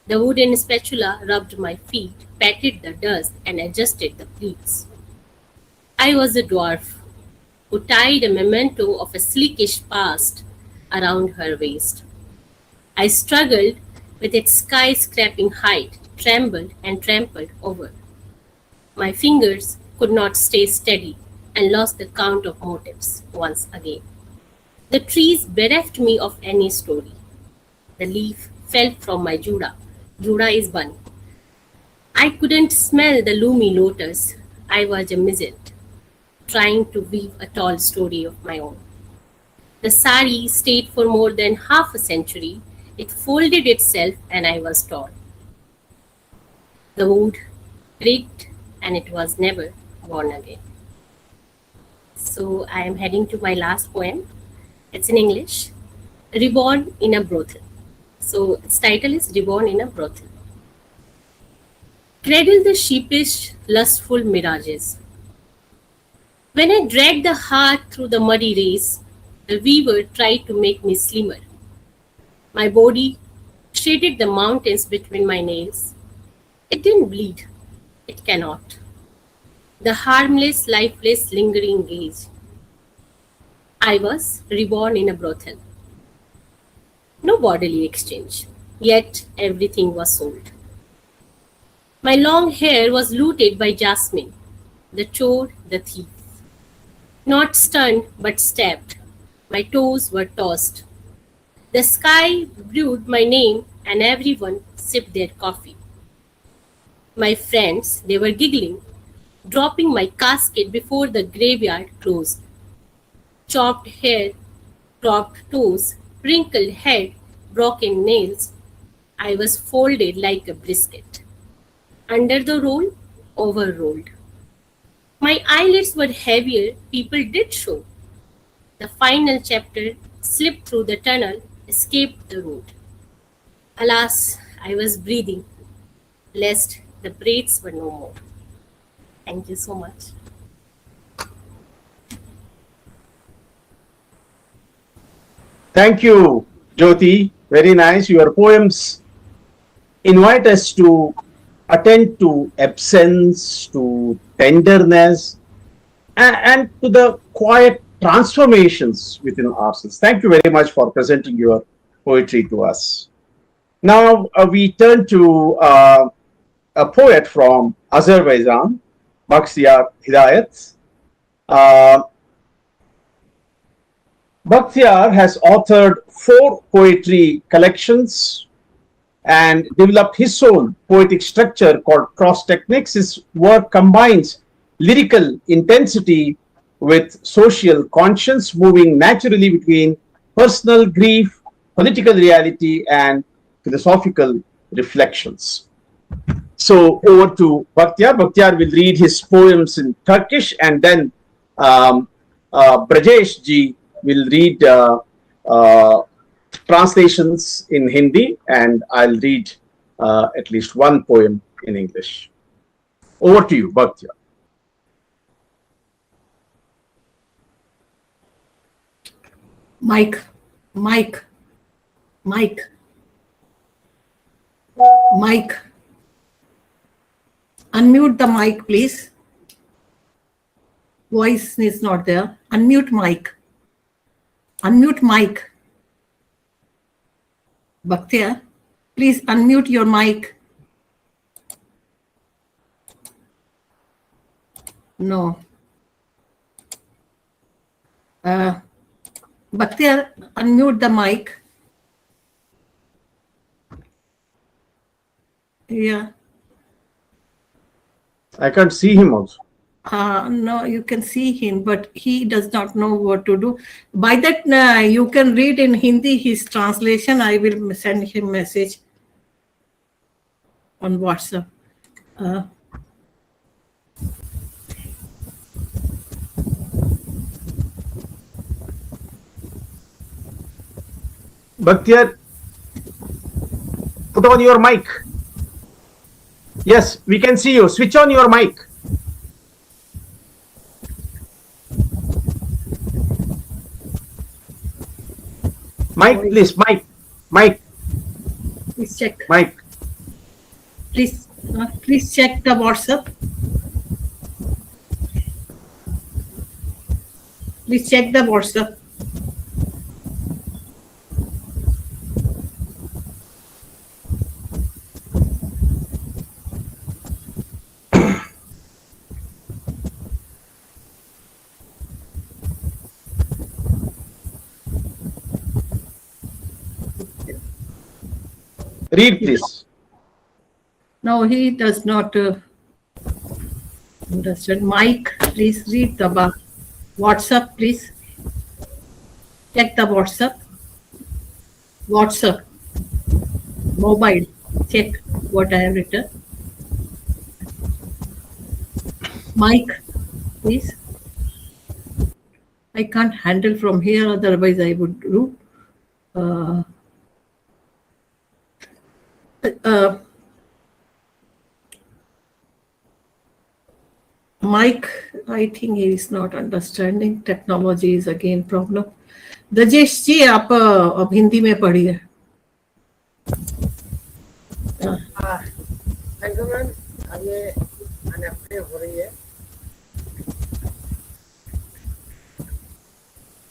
The wooden spatula rubbed my feet, patted the dust, and adjusted the pleats. I was a dwarf who tied a memento of a sleekish past around her waist. I struggled with its sky-scraping height, trembled and trampled over. My fingers could not stay steady and lost the count of motifs once again. The trees bereft me of any story. The leaf fell from my juda. Juda is bun. I couldn't smell the loomy lotus. I was a misert, trying to weave a tall story of my own. The sari stayed for more than half a century. It folded itself and I was torn. The wood creaked and it was never born again. So I am heading to my last poem. It's in English, Reborn in a Brothel. So its title is Reborn in a Brothel. Cradle the sheepish, lustful mirages. When I dragged the heart through the muddy race, the weaver tried to make me slimmer. My body shaded the mountains between my nails. It didn't bleed. It cannot. The harmless, lifeless, lingering gaze. I was reborn in a brothel. No bodily exchange, yet everything was sold. My long hair was looted by Jasmine, the chore, the thief. Not stunned, but stabbed. My toes were tossed. The sky brewed my name, and everyone sipped their coffee. My friends, they were giggling, dropping my casket before the graveyard closed. Chopped hair, cropped toes, wrinkled head, broken nails. I was folded like a brisket. Under the roll, overrolled. My eyelids were heavier, people did show. The final chapter slipped through the tunnel, escaped the road. Alas, I was breathing, lest the braids were no more. Thank you so much. Thank you, Jyoti. Very nice. Your poems invite us to attend to absence, to tenderness, and to the quiet transformations within ourselves. Thank you very much for presenting your poetry to us. Now we turn to a poet from Azerbaijan, Bahtiyar Hidayet. Uh, Bahtiyar has authored 4 poetry collections and developed his own poetic structure called Cross Techniques. His work combines lyrical intensity with social conscience, moving naturally between personal grief, political reality, and philosophical reflections. So over to Bahtiyar. Bahtiyar will read his poems in Turkish, and then Brajesh ji will read translations in Hindi, and I'll read at least one poem in English. Over to you, Bahtiyar. Mic. Unmute the mic, please. Voice is not there. Unmute mic. Bahtiyar, please unmute your mic. No. Bahtiyar, unmute the mic. Yeah. I can't see him also. No, you can see him, but he does not know what to do. By that, you can read in Hindi his translation. I will send him message on WhatsApp. Bahtiyar, put on your mic. Yes, we can see you. Switch on your mic. Mic, please. Mic. Please check. Mic. Please check the WhatsApp. Please check the WhatsApp. Read, please. No, he does not understand. Mike, please read the WhatsApp, please. Check the WhatsApp. WhatsApp. Mobile. Check what I have written. Mike, please. I can't handle from here, otherwise I would do. Mike, I think he is not understanding. Technology is again problem. Brajesh जी आप अब हिंदी में पढ़िए. Thank you ma'am. अब ये अनएप्टे हो रही है।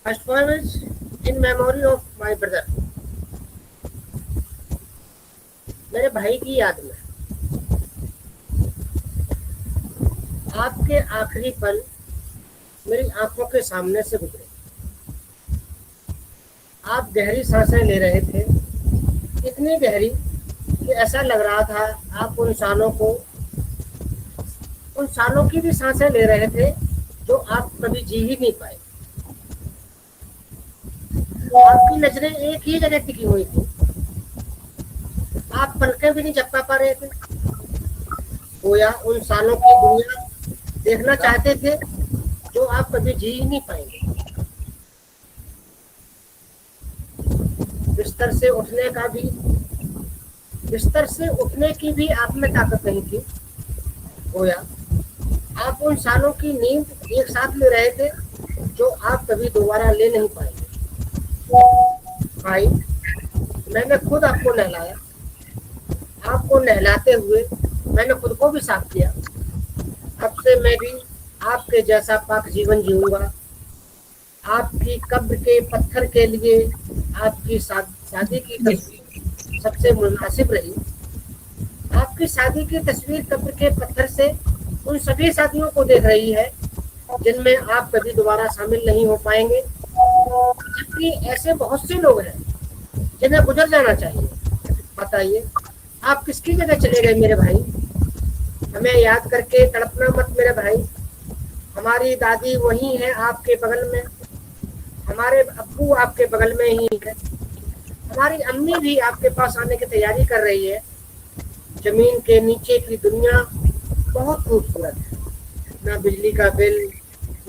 First poem is in memory of my brother. मेरे भाई की याद में आपके आखिरी पल मेरी आंखों के सामने से गुजरे। आप गहरी सांसें ले रहे थे, इतनी गहरी कि ऐसा लग रहा था आप उन सालों की भी सांसें ले रहे थे जो आप कभी जी ही नहीं पाए। आपकी नजरें एक ही जगह टिकी हुई थी, आप पलकें भी नहीं झपका पा रहे थे। गोया उन सालों की दुनिया देखना चाहते थे जो आप कभी जी ही नहीं पाएंगे। बिस्तर से उठने की भी आप में ताकत नहीं थी। गोया आप उन सालों की नींद एक साथ ले रहे थे जो आप कभी दोबारा ले नहीं पाएंगे। भाई, मैंने खुद आपको नहलाया, आपको नहलाते हुए मैंने खुद को भी साफ किया। अब से मैं भी आपके जैसा पाक जीवन जीऊंगा। आपकी कब्र के पत्थर के लिए आपकी शादी की तस्वीर सबसे मुनासिब रही। आपकी शादी की तस्वीर कब्र के पत्थर से उन सभी शादियों को देख रही है जिनमें आप कभी दोबारा शामिल नहीं हो पाएंगे। जबकि ऐसे बहुत से लोग हैं जिन्हें गुजर जाना चाहिए। बताइए, आप किसकी जगह चले गए मेरे भाई? हमें याद करके तड़पना मत मेरे भाई। हमारी दादी वही है आपके बगल में, हमारे अब्बू आपके बगल में ही है, हमारी अम्मी भी आपके पास आने की तैयारी कर रही है। जमीन के नीचे की दुनिया बहुत खूबसूरत है। ना बिजली का बिल,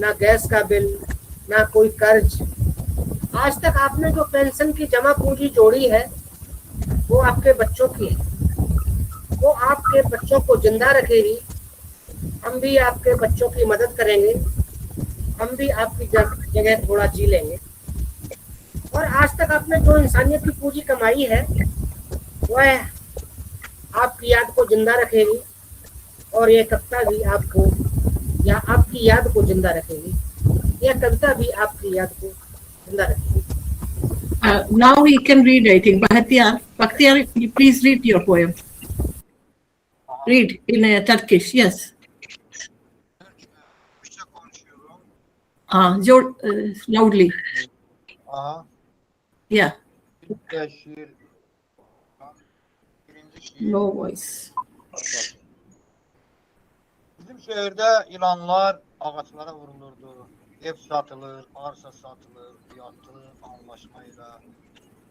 ना गैस का बिल, ना कोई कर्ज। आज तक आपने जो पेंशन की जमा पूंजी जोड़ी है वो आपके बच्चों की है। वो आपके बच्चों को जिंदा रखेगी। हम भी आपके बच्चों की मदद करेंगे, हम भी आपकी जगह थोड़ा जी लेंगे। और आज तक आपने जो इंसानियत की पूंजी कमाई है वह आपकी याद को जिंदा रखेगी, और ये कविता भी आपकी याद को जिंदा रखेगी। यह कविता भी आपकी याद को जिंदा रखेगी। Now he can read, I think. Bahtiyar, please read your poem. Read in Turkish, yes. Türkçe konuşuyorum. Loudly. Aha. Yeah, Türkçe şiir. Birinci şiir. no voice. Bizim şehirde ilanlar ağaçlara vurulurdu. Ev satılır, arsa satılır, fiyatı anlaşmayla.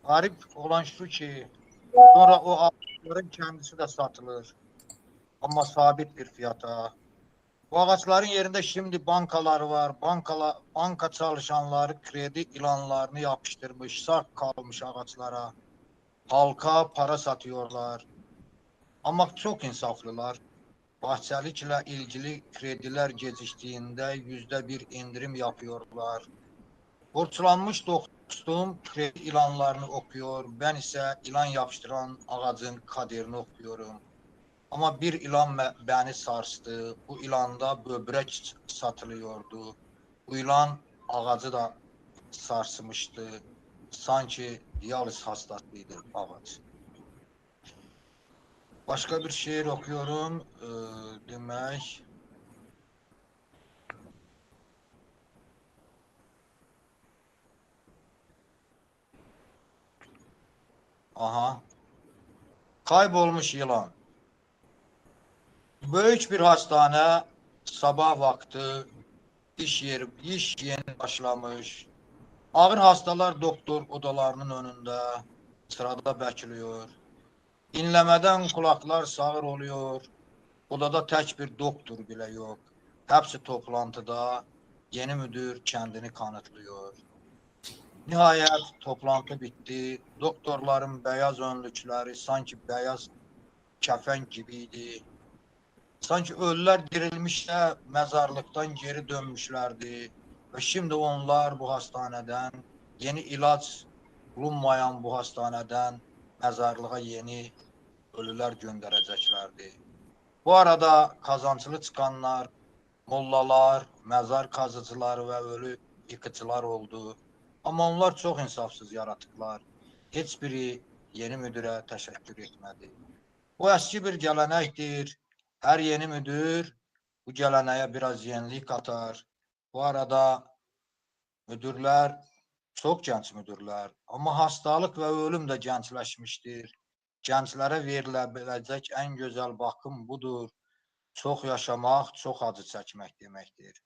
Garip olan şu ki sonra o ağaçların kendisi de satılır. Ama sabit bir fiyata. Bu ağaçların yerinde şimdi bankalar var. Banka çalışanları kredi ilanlarını yapıştırmış, sark kalmış ağaçlara. Halka para satıyorlar. Ama çok insaflılar. Bahçelikle ilgili krediler geciktiğinde %1 indirim yapıyorlar. Borçlanmış dostum kredi ilanlarını okuyor. Ben ise ilan yapıştıran ağacın kaderini okuyorum. Ama bir ilan beni sarstı. Bu ilanda böbrek satılıyordu. Bu ilan ağacı da sarsmıştı. Sanki diyaliz hastasıydı ağaç. Başka bir şiir okuyorum. Demek. Aha. Kaybolmuş yılan. Büyük bir hastane, sabah vakti, iş yeni başlamış. Ağır hastalar doktor odalarının önünde sırada bekliyor. İnlemeden kulaklar sağır oluyor. Odada tek bir doktor bile yok. Hepsi toplantıda, yeni müdür kendini kanıtlıyor. Nihayet toplantı bitti. Doktorların beyaz önlükleri sanki beyaz kefen gibiydi. Sanki ölüler dirilmiş de mezarlıktan geri dönmüşlerdi. Ve şimdi onlar bu hastaneden, yeni ilaç bulunmayan bu hastaneden mezarlığa yeni ölüler göndərəcəklərdi. Bu arada kazancılı çıkanlar, mollalar, məzar kazıcıları və ölü yıkıcılar oldu. Amma onlar çox insafsız yaratıqlar. Heç biri yeni müdürə təşəkkür etmədi. Bu əski bir gələnəkdir. Hər yeni müdür bu gələnəyə biraz yenilik katar. Bu arada müdürlər, çox gənc müdürlər, amma hastalıq və ölüm də gəncləşmişdir. Gənclərə verilə biləcək ən gözəl baxım budur. Çox yaşamaq, çox acı çəkmək deməkdir.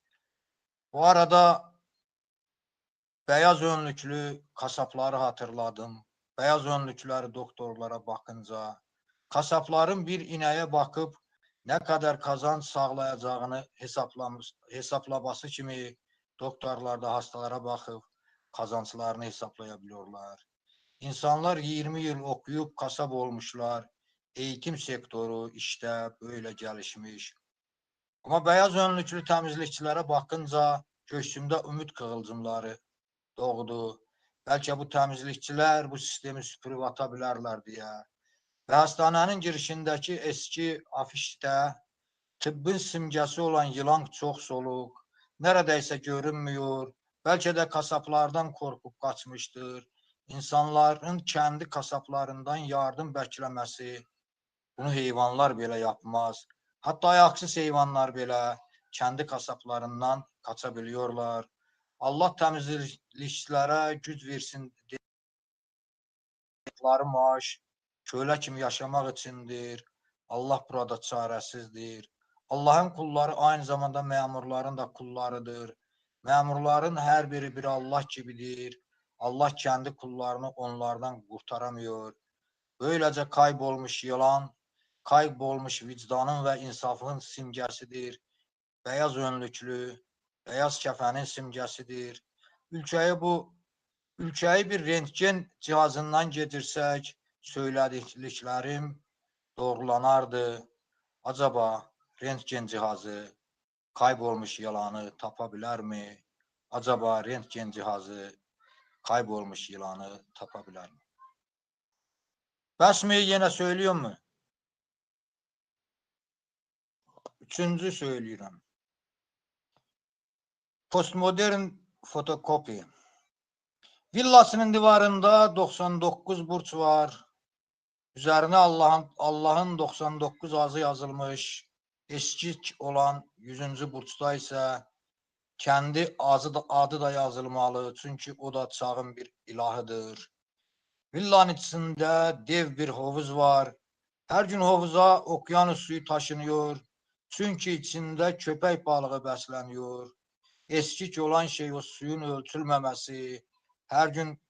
Bu arada beyaz önlüklü kasapları hatırladım. Beyaz önlükləri doktorlara bakınca, kasapların bir inəyə bakıb nə qədər kazanc sağlayacağını hesaplaması kimi doktorlar da hastalara bakıb kazanclarını hesaplayabiliyorlar. İnsanlar 20 yıl okuyup kasap olmuşlar. Eğitim sektoru işte böyle gelişmiş. Ama beyaz önlüklü temizlikçilere bakınca göğsümde ümit kıvılcımları doğdu. Belki bu temizlikçiler bu sistemi süpürüp atabilirler diye. Ve hastanenin girişindeki eski afişte tıbbın simgesi olan yılan çok soluk. Neredeyse görünmüyor. Belki de kasaplardan korkup kaçmıştır. İnsanların kendi kasaplarından yardım beklemesi. Bunu heyvanlar belə yapmaz. Hatta ayaksız heyvanlar belə kendi kasaplarından kaçabiliyorlar. Allah temizlikçilere güc versin. Maaş kölə kimi yaşamak içindir. Allah burada çaresizdir. Allah'ın kulları aynı zamanda memurların da kullarıdır. Memurların her biri bir Allah gibidir. Allah kendi kullarını onlardan kurtaramıyor. Böylece kaybolmuş yılan, kaybolmuş vicdanın ve insafın simgesidir. Beyaz önlüklü, beyaz kefenin simgesidir. Ülkeyi bir rentgen cihazından getirsek, söylediklerim doğrulanardı. Acaba rentgen cihazı kaybolmuş yılanı tapabilir mi? Acaba rentgen cihazı kaybolmuş yılanı tapabilir mi? Bəs yine söylüyor mu? Üçüncü söylüyorum. Postmodern fotokopi. Villasının divarında 99 burç var. Üzerine Allah'ın 99 azı yazılmış. Eski olan 100. burçta ise kendi adı da yazılmalı. Çünkü o da çağın bir ilahıdır. Villanın içinde dev bir havuz var. Her gün havuza okyanus suyu taşınıyor. Çünkü içinde köpek balığı besleniyor. Eski olan şey o suyun ölçülmemesi. Her gün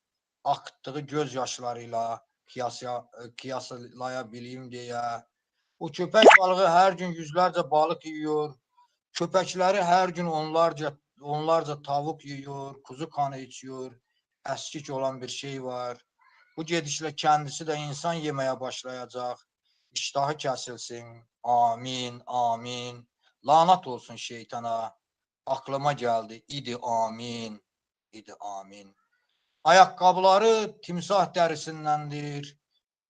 akıttığı gözyaşlarıyla kıyaslayabileyim diye. O köpek balığı her gün yüzlerce balık yiyor. Köpekleri her gün onlarca tavuk yiyor, kuzu kanı içiyor. Eskik olan bir şey var. Bu gedişle kendisi de insan yemeye başlayacak. İştahı kesilsin. Amin, amin. Lanet olsun şeytana. Aklıma geldi. İdi amin. İdi amin. Ayakkabıları timsah derisindendir.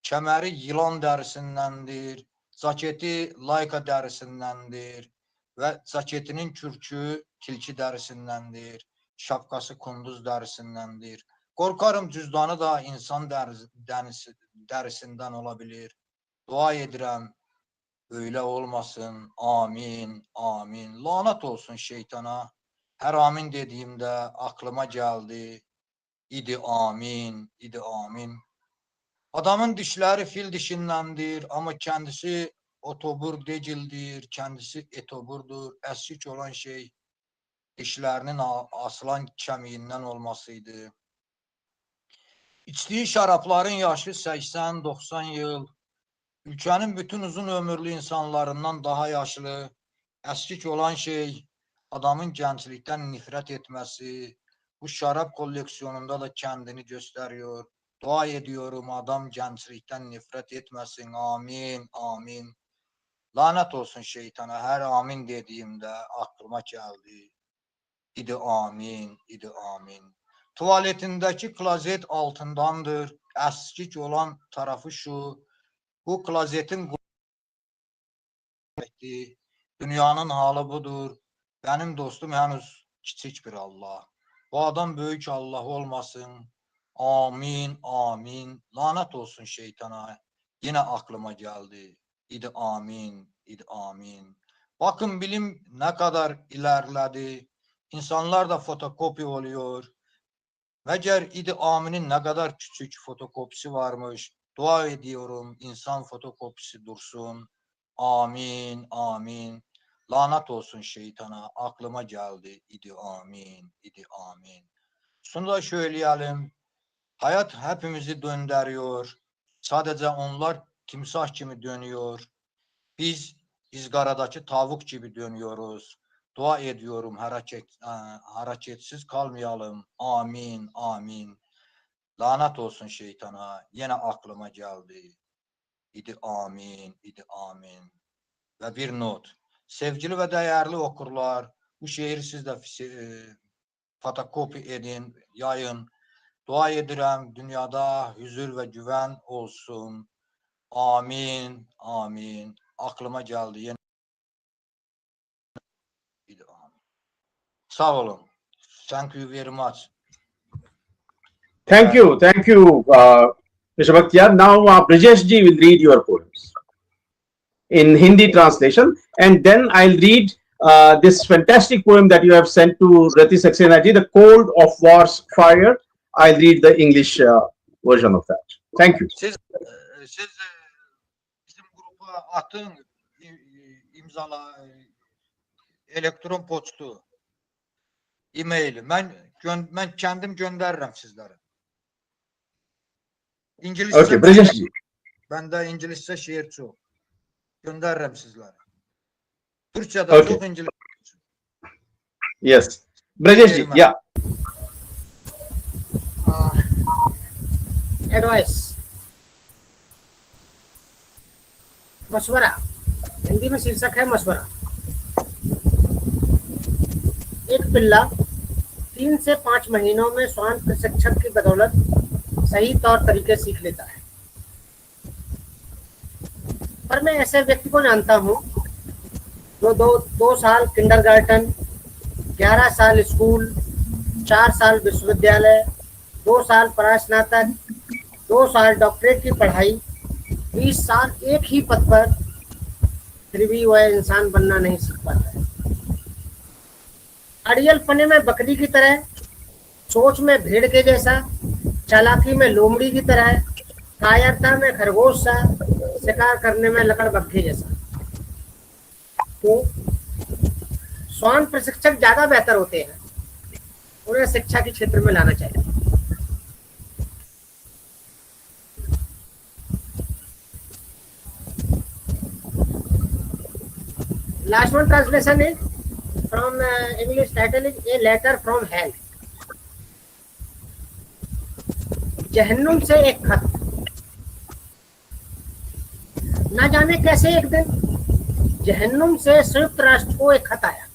Kemeri yılan derisindendir. Ceketi layka derisindendir. Ve ceketinin kürkü tilki derisindendir. Şapkası kunduz derisindendir. Korkarım cüzdanı da insan derisinden olabilir. Dua edirəm, öyle olmasın. Amin, amin. Lanet olsun şeytana. Her amin dediğimde aklıma geldi. İdi amin, idi amin. Adamın dişleri fil dişindendir ama kendisi otobur değildir, kendisi etoburdur. Eskik olan şey dişlerinin aslan kemiğinden olmasıydı. İçtiği şarapların yaşı 80-90 yıl. Ülkenin bütün uzun ömürlü insanlarından daha yaşlı. Eskik olan şey adamın gençlikten nefret etmesi. Bu şarap koleksiyonunda da kendini gösteriyor. Dua ediyorum adam gençlikten nefret etmesin. Amin, amin. Lanet olsun şeytana. Her amin dediğimde aklıma geldi. İdi amin, idi amin. Tuvaletindeki klozet altındandır. Eskik olan tarafı şu. Bu klozetin dünyanın halı budur. Benim dostum henüz küçük bir Allah. Bu adam büyük Allah olmasın. Amin, amin. Lanet olsun şeytana. Yine aklıma geldi. İdi amin, idi amin. Bakın bilim ne kadar ilerledi. İnsanlar da fotokopi oluyor. Meğer idi aminin ne kadar küçük fotokopisi varmış. Dua ediyorum insan fotokopisi dursun. Amin, amin. Lanet olsun şeytana. Aklıma geldi. İdi amin, idi amin. Şunu da söyleyelim. Hayat hepimizi döndürüyor. Sadece onlar timsah gibi dönüyor. Biz izgaradaki tavuk gibi dönüyoruz. Dua ediyorum hareketsiz kalmayalım. Amin, amin. Lanet olsun şeytana. Yine aklıma geldi. İdi amin, idi amin. Ve bir not. Sevgili ve değerli okurlar, bu şiiri siz de fotokopi edin, yayın. Dua edirəm dünyada huzur ve güven olsun. Amin, amin. Aklıma geldi. Yine amin. Sağ olun. Thank you very much. Thank you, Mr. Bahtiyar. Now, Brijesh ji will read your poems in Hindi translation, and then I'll read this fantastic poem that you have sent to Rati Saxena ji, The Cold of War's Fire. I'll read the English version of that. Thank you. Siz bizim grupa atın imzala elektron poçtu, e-maili. Ben kendim gönderirim sizlere. İngilizce. Okay, Brijesh ji. Bende İngilizce şiir çok. Gönderirim sizlere. Türkçe'de Okay. çok İngilizce. Yes. Brijesh ji, yeah. Advice, मशवरा। हिंदी में शीर्षक है मशवरा। एक पिल्ला 3 से 5 महीनों में श्वान प्रशिक्षक की बदौलत सही तौर तरीके सीख लेता है, पर मैं ऐसे व्यक्ति को जानता हूँ जो दो साल किंडरगार्टन, 11 साल स्कूल, 4 साल विश्वविद्यालय, 2 साल परास्नातक, 2 साल डॉक्टरेट की पढ़ाई, 20 साल एक ही पद पर, फिर भी वह इंसान बनना नहीं सीख पाता है। अड़ियल पने में बकरी की तरह, सोच में भेड़ के जैसा, चालाकी में लोमड़ी की तरह, कायरता में खरगोश सा, शिकार करने में लकड़बग्घे जैसा। तो श्वान प्रशिक्षक ज्यादा बेहतर होते हैं, उन्हें शिक्षा के क्षेत्र में लाना चाहिए। Last one translation is from English title is A Letter from Hell. जहन्नुम से एक खत। ना जाने कैसे एक दिन जहन्नुम से संयुक्त राष्ट्र को एक खत आया।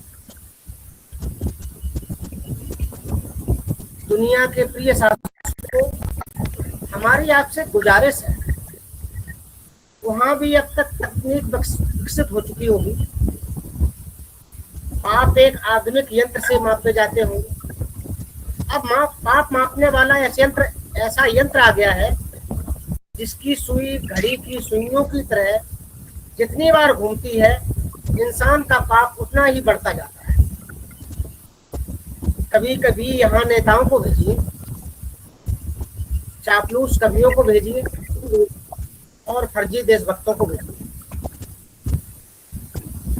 दुनिया के प्रिय साथियों को हमारी आपसे गुजारिश है, वहां भी अब तक तकनीक विकसित हो चुकी होगी, पाप एक आधुनिक यंत्र से मापे जाते होंगे। अब पाप मापने वाला ऐसा यंत्र आ गया है जिसकी सुई घड़ी की सुइयों की तरह जितनी बार घूमती है, इंसान का पाप उतना ही बढ़ता जाता है। कभी कभी यहाँ नेताओं को भेजिए, चापलूस कवियों को भेजिए और फर्जी देशभक्तों को भेजिए,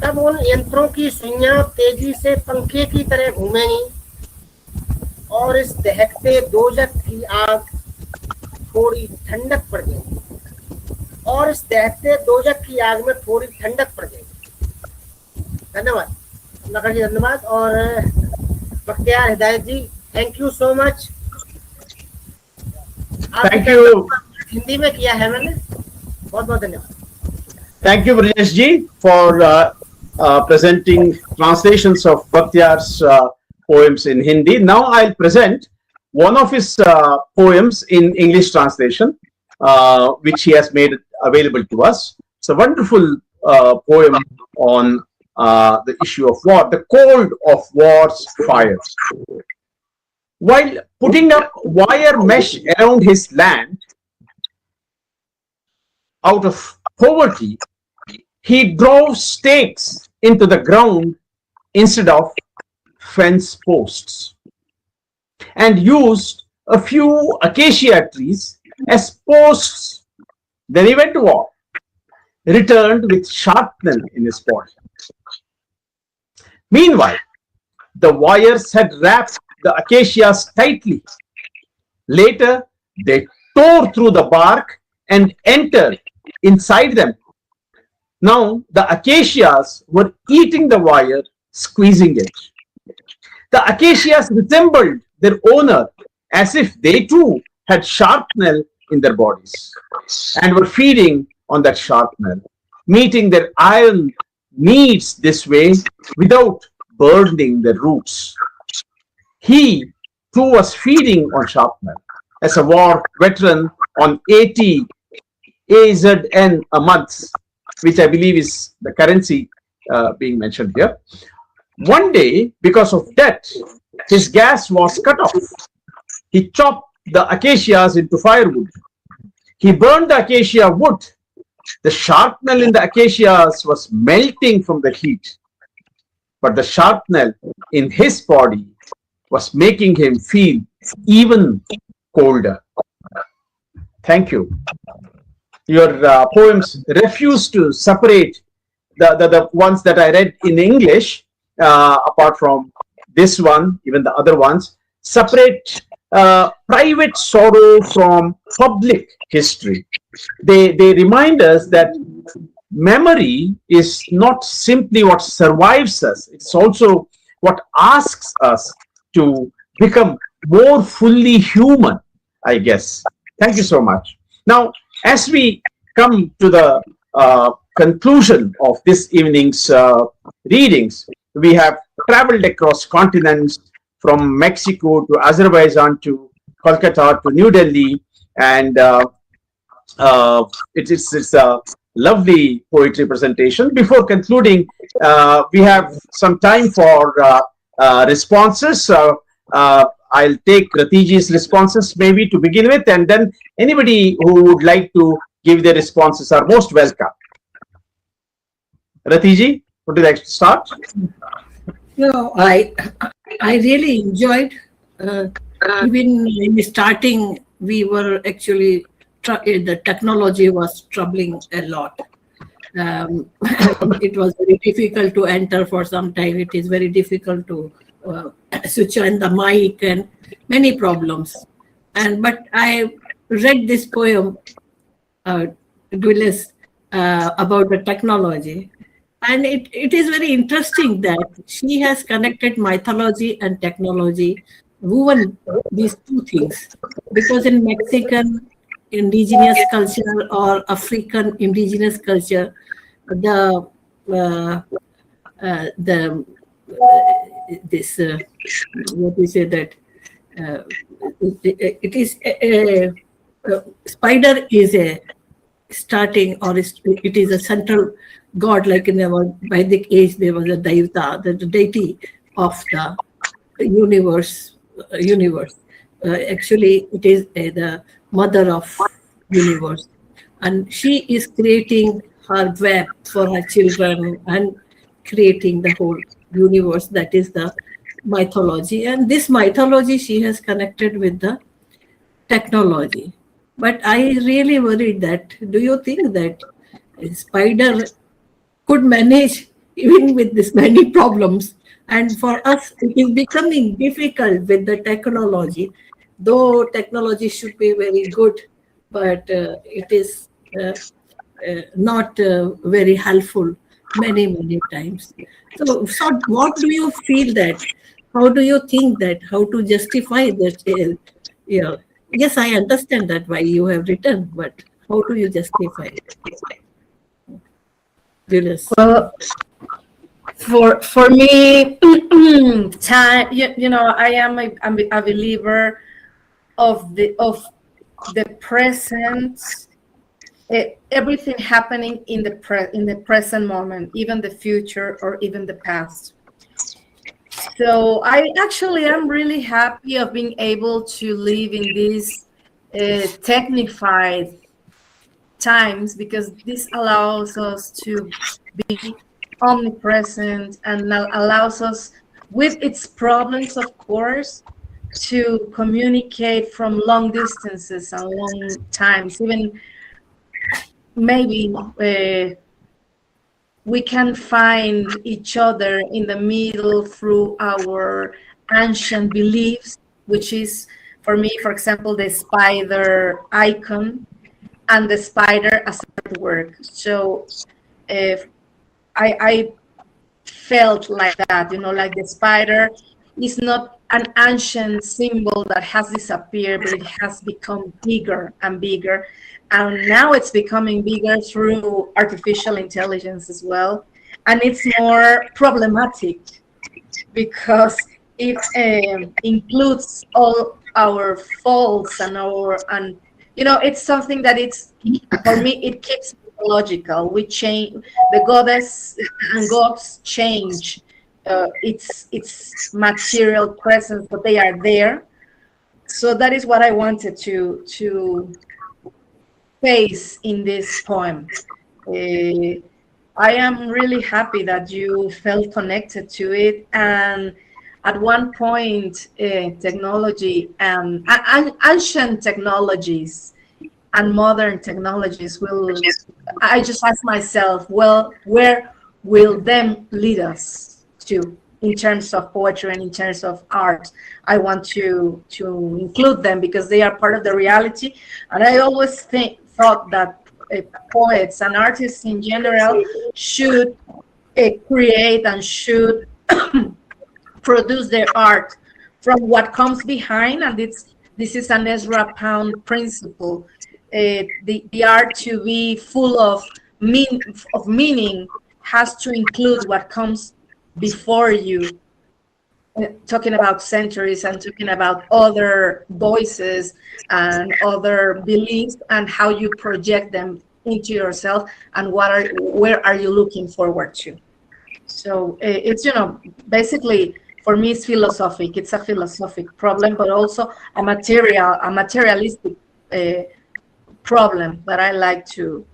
तब उन यंत्रों की सुइयां तेजी से पंखे की तरह घूमेंगी और इस दहकते दोजख की आग थोड़ी ठंडक पड़ जाएगी, और इस दहकते दोजख की आग में थोड़ी ठंडक पड़ जाएगी। धन्यवाद नगर जी, धन्यवाद। और Bakhtiyar Hidayat ji, thank you so much. Thank you. Hindi में किया है मैंने, बहुत बहुत धन्यवाद। Thank you, Brijesh ji, for presenting translations of Bakhtiyar's poems in Hindi. Now I'll present one of his poems in English translation, which he has made available to us. It's a wonderful poem on the issue of war, the cold of war's fires. While putting up wire mesh around his land out of poverty, he drove stakes into the ground instead of fence posts and used a few acacia trees as posts. Then he went to war, returned with sharpnel in his body. Meanwhile, the wires had wrapped the acacias tightly. Later, they tore through the bark and entered inside them. Now, the acacias were eating the wire, squeezing it. The acacias resembled their owner as if they too had sharpnel in their bodies and were feeding on that sharpnel, meeting their iron needs this way without burning their roots. He too was feeding on sharpnel as a war veteran on 80 AZN a month, which I believe is the currency being mentioned here. One day, because of debt, his gas was cut off. He chopped the acacias into firewood. He burned the acacia wood. The sharpnel in the acacias was melting from the heat, but the sharpnel in his body was making him feel even colder. Thank you. Your poems refuse to separate the ones that I read in English, apart from this one, even the other ones, separate private sorrow from public history. They remind us that memory is not simply what survives us, it's also what asks us to become more fully human, I guess. Thank you so much. Now, as we come to the conclusion of this evening's readings, we have traveled across continents from Mexico to Azerbaijan to Kolkata to New Delhi, and it's a lovely poetry presentation. Before concluding, we have some time for responses. I'll take Ratiji's responses maybe to begin with, and then anybody who would like to give their responses are most welcome. Ratiji, would you like to start? I really enjoyed, even in starting, we were actually, the technology was troubling a lot. It was very difficult to enter for some time. It is very difficult to switch on the mic and many problems. But I read this poem, Dulce, about the technology. And it is very interesting that she has connected mythology and technology, woven these two things. Because in Mexican indigenous culture or African indigenous culture, what we say that it is a spider is a starting, or it is a central god, like in the Vedic age there was a Devata, the deity of the universe. Actually, it is the mother of universe, and she is creating her web for her children and creating the whole universe. That is the mythology, and this mythology she has connected with the technology. But I really worried that, do you think that a spider could manage even with this many problems? And for us, it is becoming difficult with the technology, though technology should be very good, but it is not very helpful many times. So what do you feel that? How do you think that? How to justify that? Yes, I understand that why you have written, but how do you justify it? Dulce. Well, for me, time. I am a believer of the presence everything happening in the present moment, even the future or even the past. So I actually am really happy of being able to live in these technified times, because this allows us to be omnipresent and allows us, with its problems of course, to communicate from long distances and long times. Even maybe we can find each other in the middle through our ancient beliefs, which is, for me, for example, the spider icon and the spider as artwork. So if I felt like that, like the spider is not an ancient symbol that has disappeared, but it has become bigger and bigger. And now it's becoming bigger through artificial intelligence as well. And it's more problematic because it includes all our faults and it's something that for me, it keeps logical. We change, the goddess and gods change its material presence, but they are there. So that is what I wanted to face in this poem. I am really happy that you felt connected to it, and at one point, technology and ancient technologies and modern technologies I just ask myself, well, where will them lead us to in terms of poetry and in terms of art? I want to include them because they are part of the reality. And I always thought that poets and artists in general should create and should produce their art from what comes behind, and this is an Ezra Pound principle. The art to be full of meaning has to include what comes before you. Talking about centuries and talking about other voices and other beliefs and how you project them into yourself and where are you looking forward to. So it's basically, for me, it's philosophic. It's a philosophic problem, but also a materialistic problem that I like to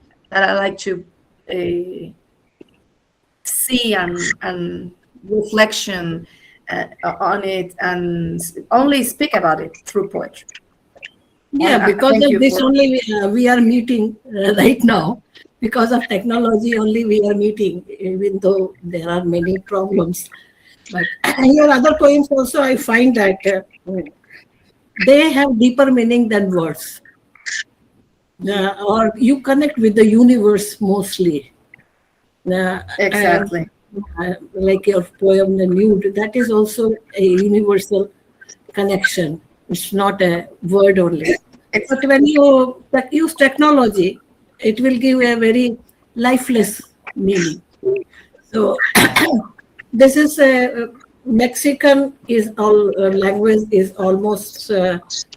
see and reflection on it, and only speak about it through poetry. Yeah, because of this only we are meeting right now. Because of technology only we are meeting, even though there are many problems. But your other poems also, I find that they have deeper meaning than words. Or you connect with the universe mostly. Exactly. Like your poem, The Nude, that is also a universal connection. It's not a word only. But when you use technology, it will give a very lifeless meaning. So this is Mexican is all language is almost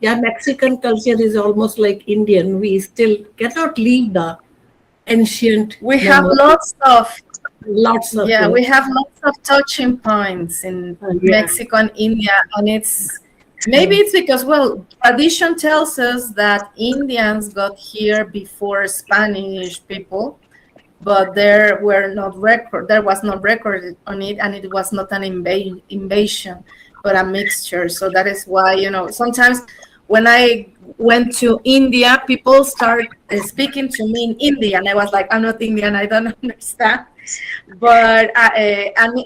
Mexican culture is almost like Indian. We still cannot leave the ancient. We have lots of we have lots of touching points in Mexico and India, and maybe it's because, well, tradition tells us that Indians got here before Spanish people, but there was no record on it, and it was not an invasion, but a mixture. So that is why, sometimes when I went to India, people start speaking to me in Indian, and I was like, I'm not Indian, I don't understand. But and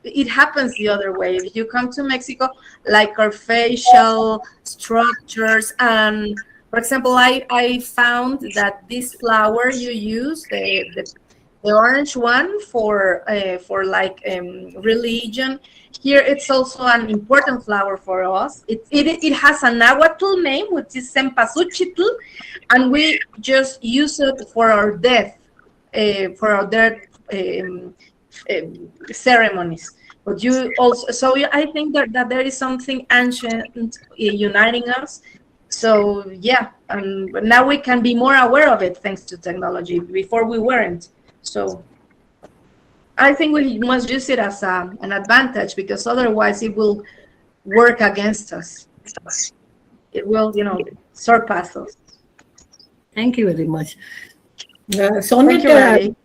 it happens the other way. If you come to Mexico, like our facial structures, and for example, I found that this flower you use, the orange one for religion, here it's also an important flower for us. It has a Nahuatl name, which is Cempasúchitl, and we just use it for our death. For our ceremonies, but you also. So I think that there is something ancient uniting us So yeah, now we can be more aware of it thanks to technology. Before we weren't. So I think we must use it as an advantage, because otherwise it will work against us. It will, surpass us. Thank you very much. Thank Sonnet, you, Ravi.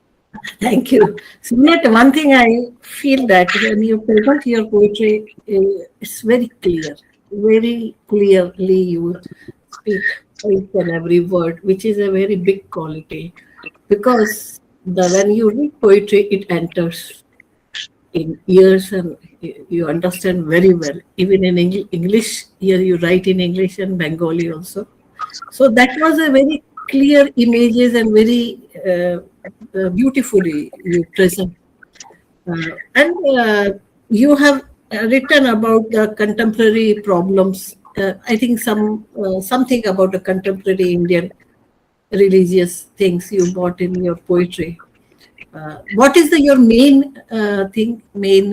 thank you. Sonnet, one thing I feel that when you present your poetry, it's very clear. Very clearly you speak each and every word, which is a very big quality. Because when you read poetry, it enters in ears and you understand very well. Even in English, here you write in English and Bengali also. So that was a very clear images and very beautifully you present. And you have written about the contemporary problems. I think something about the contemporary Indian religious things you brought in your poetry. What is your main theme in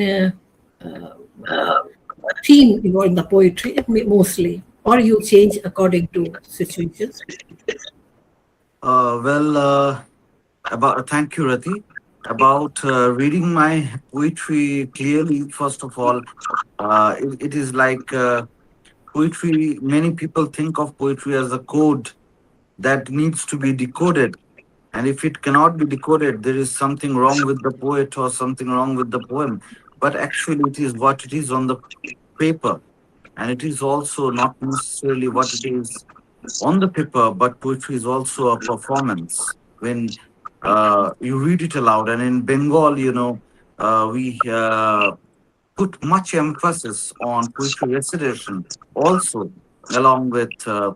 the poetry mostly, or you change according to situations? Well, about thank you, Rati. About reading my poetry clearly, first of all, it is like poetry. Many people think of poetry as a code that needs to be decoded. And if it cannot be decoded, there is something wrong with the poet or something wrong with the poem. But actually, it is what it is on the paper. And it is also not necessarily what it is on the paper, but poetry is also a performance. When you read it aloud, and in Bengal, we put much emphasis on poetry recitation also, along with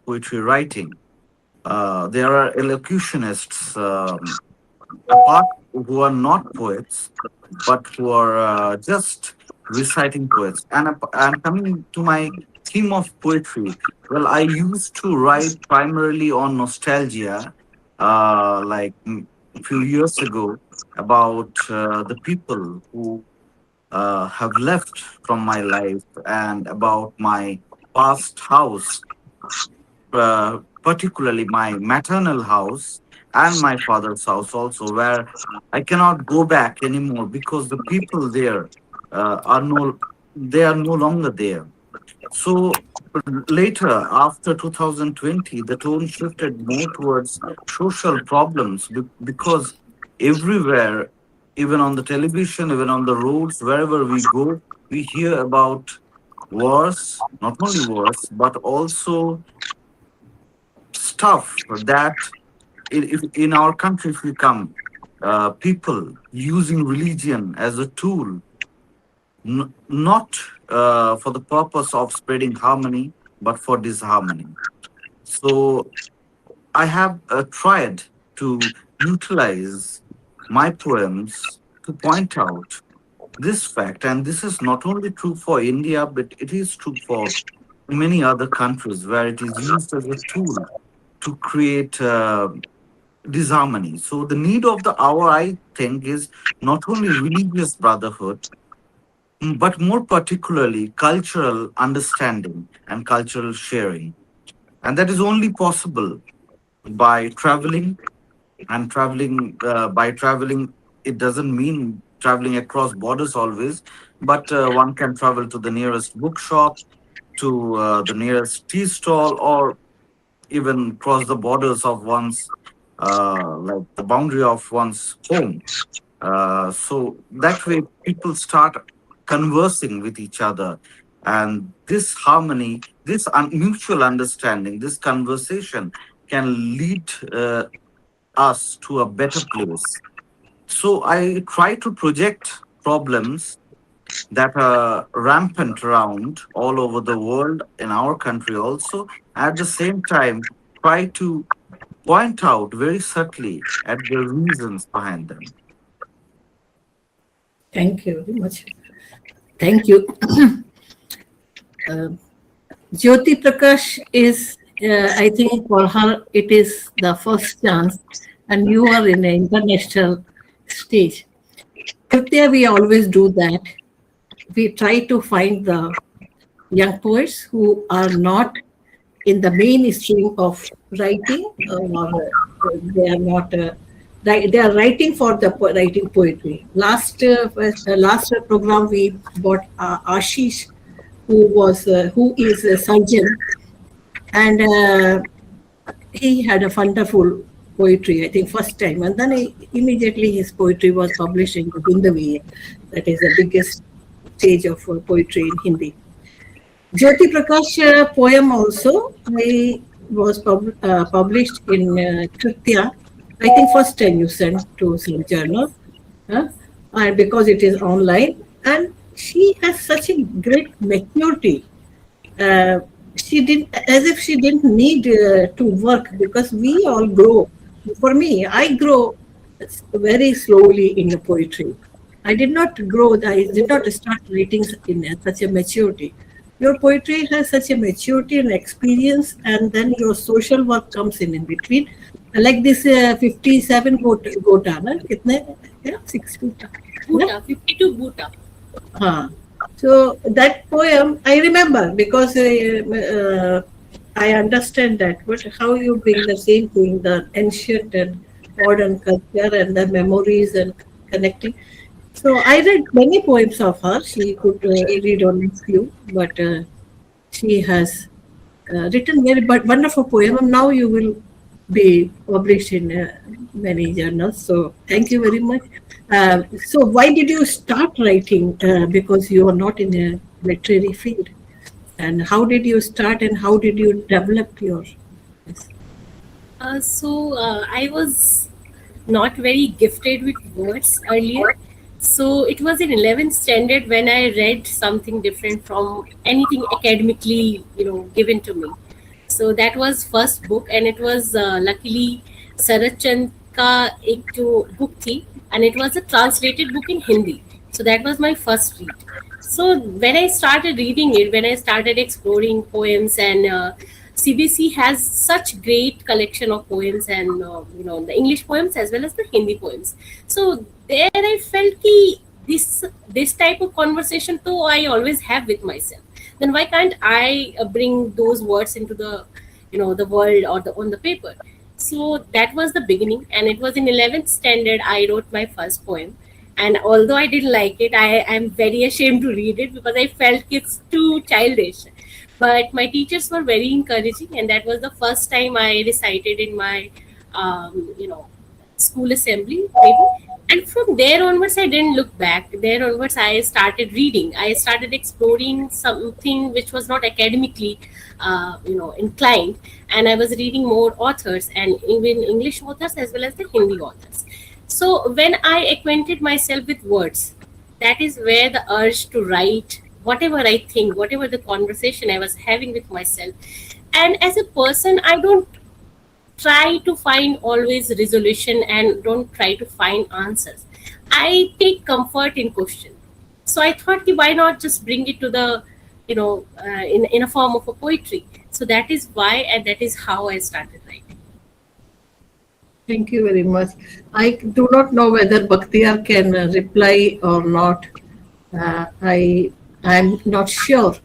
poetry writing. There are elocutionists, apart who are not poets, but who are just reciting poets. And coming to my theme of poetry, well, I used to write primarily on nostalgia, like a few years ago, about the people who have left from my life and about my past house, particularly my maternal house and my father's house also, where I cannot go back anymore because the people there are no longer there. So later, after 2020, the tone shifted more towards social problems because everywhere, even on the television, even on the roads, wherever we go, we hear about wars, not only wars, but also stuff that in our country, if we come, people using religion as a tool, not for the purpose of spreading harmony, but for disharmony. So I have tried to utilize my poems to point out this fact, and this is not only true for India, but it is true for many other countries where it is used as a tool to create disharmony. So the need of the hour, I think, is not only religious brotherhood, but more particularly cultural understanding and cultural sharing. And that is only possible by traveling. And by traveling, it doesn't mean traveling across borders always, but one can travel to the nearest bookshop, to the nearest tea stall, or even cross the borders of one's, like the boundary of one's home. So that way, people start conversing with each other. And this harmony, this mutual understanding, this conversation can lead us to a better place. So I try to project problems that are rampant around all over the world, in our country also. At the same time, try to point out very subtly at the reasons behind them. Thank you very much. Thank you. Uh, Jyoti Prakash is, I think, for her, it is the first chance, and you are in an international stage. Kritya, we always do that. We try to find the young poets who are not in the mainstream of writing, or they are not. They are writing for the writing poetry. Last program we bought Ashish, who is a surgeon, and he had a wonderful poetry, I think, first time, and then immediately his poetry was published in the Hindavi. That is the biggest stage of poetry in Hindi. Jyoti Prakash poem also was published in Kritya. I think first time you sent to some journal, and because it is online, and she has such a great maturity. She didn't, as if she didn't need to work, because we all grow. For me, I grow very slowly in the poetry. I did not grow. I did not start writing in such a maturity. Your poetry has such a maturity and experience, and then your social work comes in between. Like this 57 Gota, na? Kitne? Yeah, 60. Bhuta, 52 Bhuta. So that poem I remember, because I understand that. But how you bring the same thing, the ancient and modern culture and the memories and connecting. So I read many poems of her. She could read only few, but she has written very wonderful poem. And now you will be published in many journals. So thank you very much. So why did you start writing? Because you are not in a literary field. And how did you start, and how did you develop your? I was not very gifted with words earlier. So it was in 11th standard when I read something different from anything academically, given to me. So that was first book, and it was luckily Sarat Chand ka ek jo book thi, and it was a translated book in Hindi. So that was my first read. So when I started reading it, when I started exploring poems, and CBC has such great collection of poems, and the English poems as well as the Hindi poems. So there I felt ki this type of conversation though I always have with myself. Then why can't I bring those words into the the world, or on the paper? So that was the beginning, and it was in 11th standard I wrote my first poem. And although I didn't like it, I am very ashamed to read it, because I felt it's too childish. But my teachers were very encouraging, and that was the first time I recited in my school assembly maybe. And from there onwards, I didn't look back. There onwards, I started reading. I started exploring something which was not academically, inclined. And I was reading more authors, and even English authors as well as the Hindi authors. So when I acquainted myself with words, that is where the urge to write whatever I think, whatever the conversation I was having with myself. And as a person, I don't try to find always resolution, and don't try to find answers. I take comfort in question. So I thought, why not just bring it to the, in a form of a poetry. So that is why, and that is how I started writing. Thank you very much. I do not know whether Bahtiyar can reply or not. I'm not sure,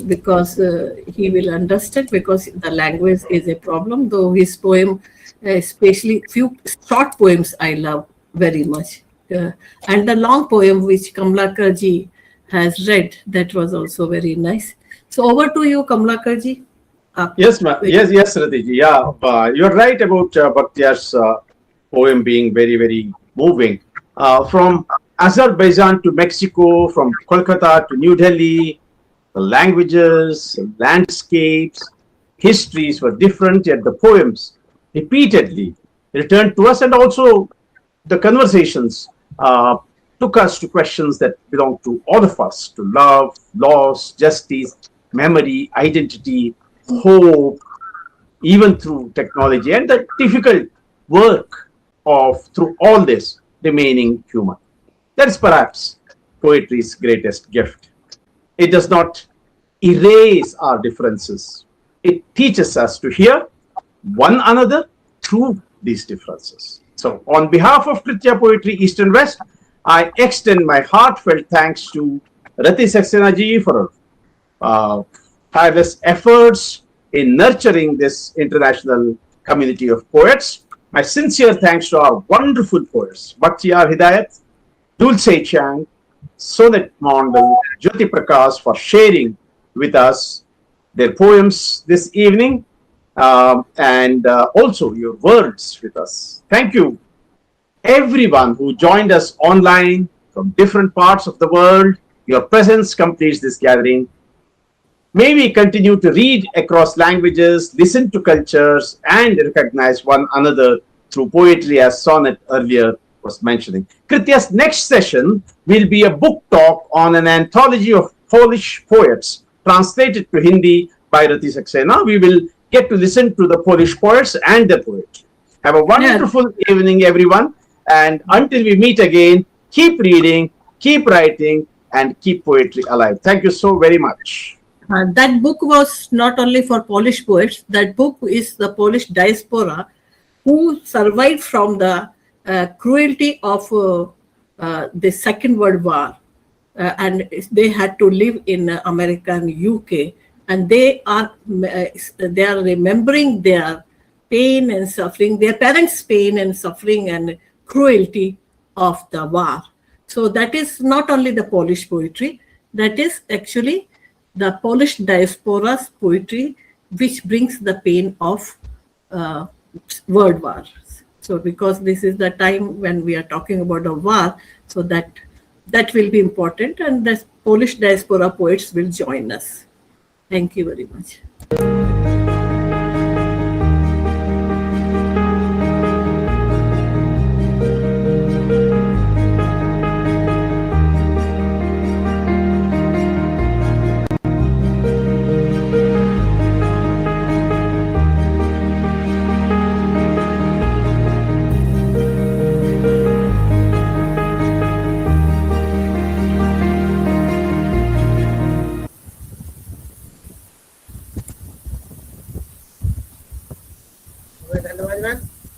because he will understand, because the language is a problem. Though his poem, especially few short poems, I love very much, and the long poem which Kamlakar ji has read, that was also very nice. So over to you, Kamlakar ji. Yes, yes, Radhiji. Yeah, you're right about Bakhtiyar's poem being very, very moving. From Azerbaijan to Mexico, from Kolkata to New Delhi, the languages, landscapes, histories were different, yet the poems repeatedly returned to us, and also the conversations took us to questions that belong to all of us, to love, loss, justice, memory, identity, hope, even through technology, and the difficult work of, through all this, remaining human. That is perhaps poetry's greatest gift. It does not erase our differences. It teaches us to hear one another through these differences. So, on behalf of Kritya Poetry East and West, I extend my heartfelt thanks to Rati Saxena ji for tireless efforts in nurturing this international community of poets. My sincere thanks to our wonderful poets, Bahtiyar Hidayet, Dulce Chiang, Sonnet Mondal, Jyoti Prakash for sharing with us their poems this evening and also your words with us. Thank you, everyone who joined us online from different parts of the world. Your presence completes this gathering. May we continue to read across languages, listen to cultures, and recognize one another through poetry, as Sonnet earlier was mentioning. Kritya's next session will be a book talk on an anthology of Polish poets translated to Hindi by Rati Saxena. We will get to listen to the Polish poets and their poetry. Have a wonderful evening, everyone. And until we meet again, keep reading, keep writing, and keep poetry alive. Thank you so very much. That book was not only for Polish poets. That book is the Polish diaspora who survived from the cruelty of the Second World War. And they had to live in America and UK. And they are remembering their pain and suffering, their parents' pain and suffering and cruelty of the war. So that is not only the Polish poetry, that is actually the Polish diaspora's poetry, which brings the pain of world wars. So because this is the time when we are talking about a war, so that will be important, and the Polish diaspora poets will join us. Thank you very much.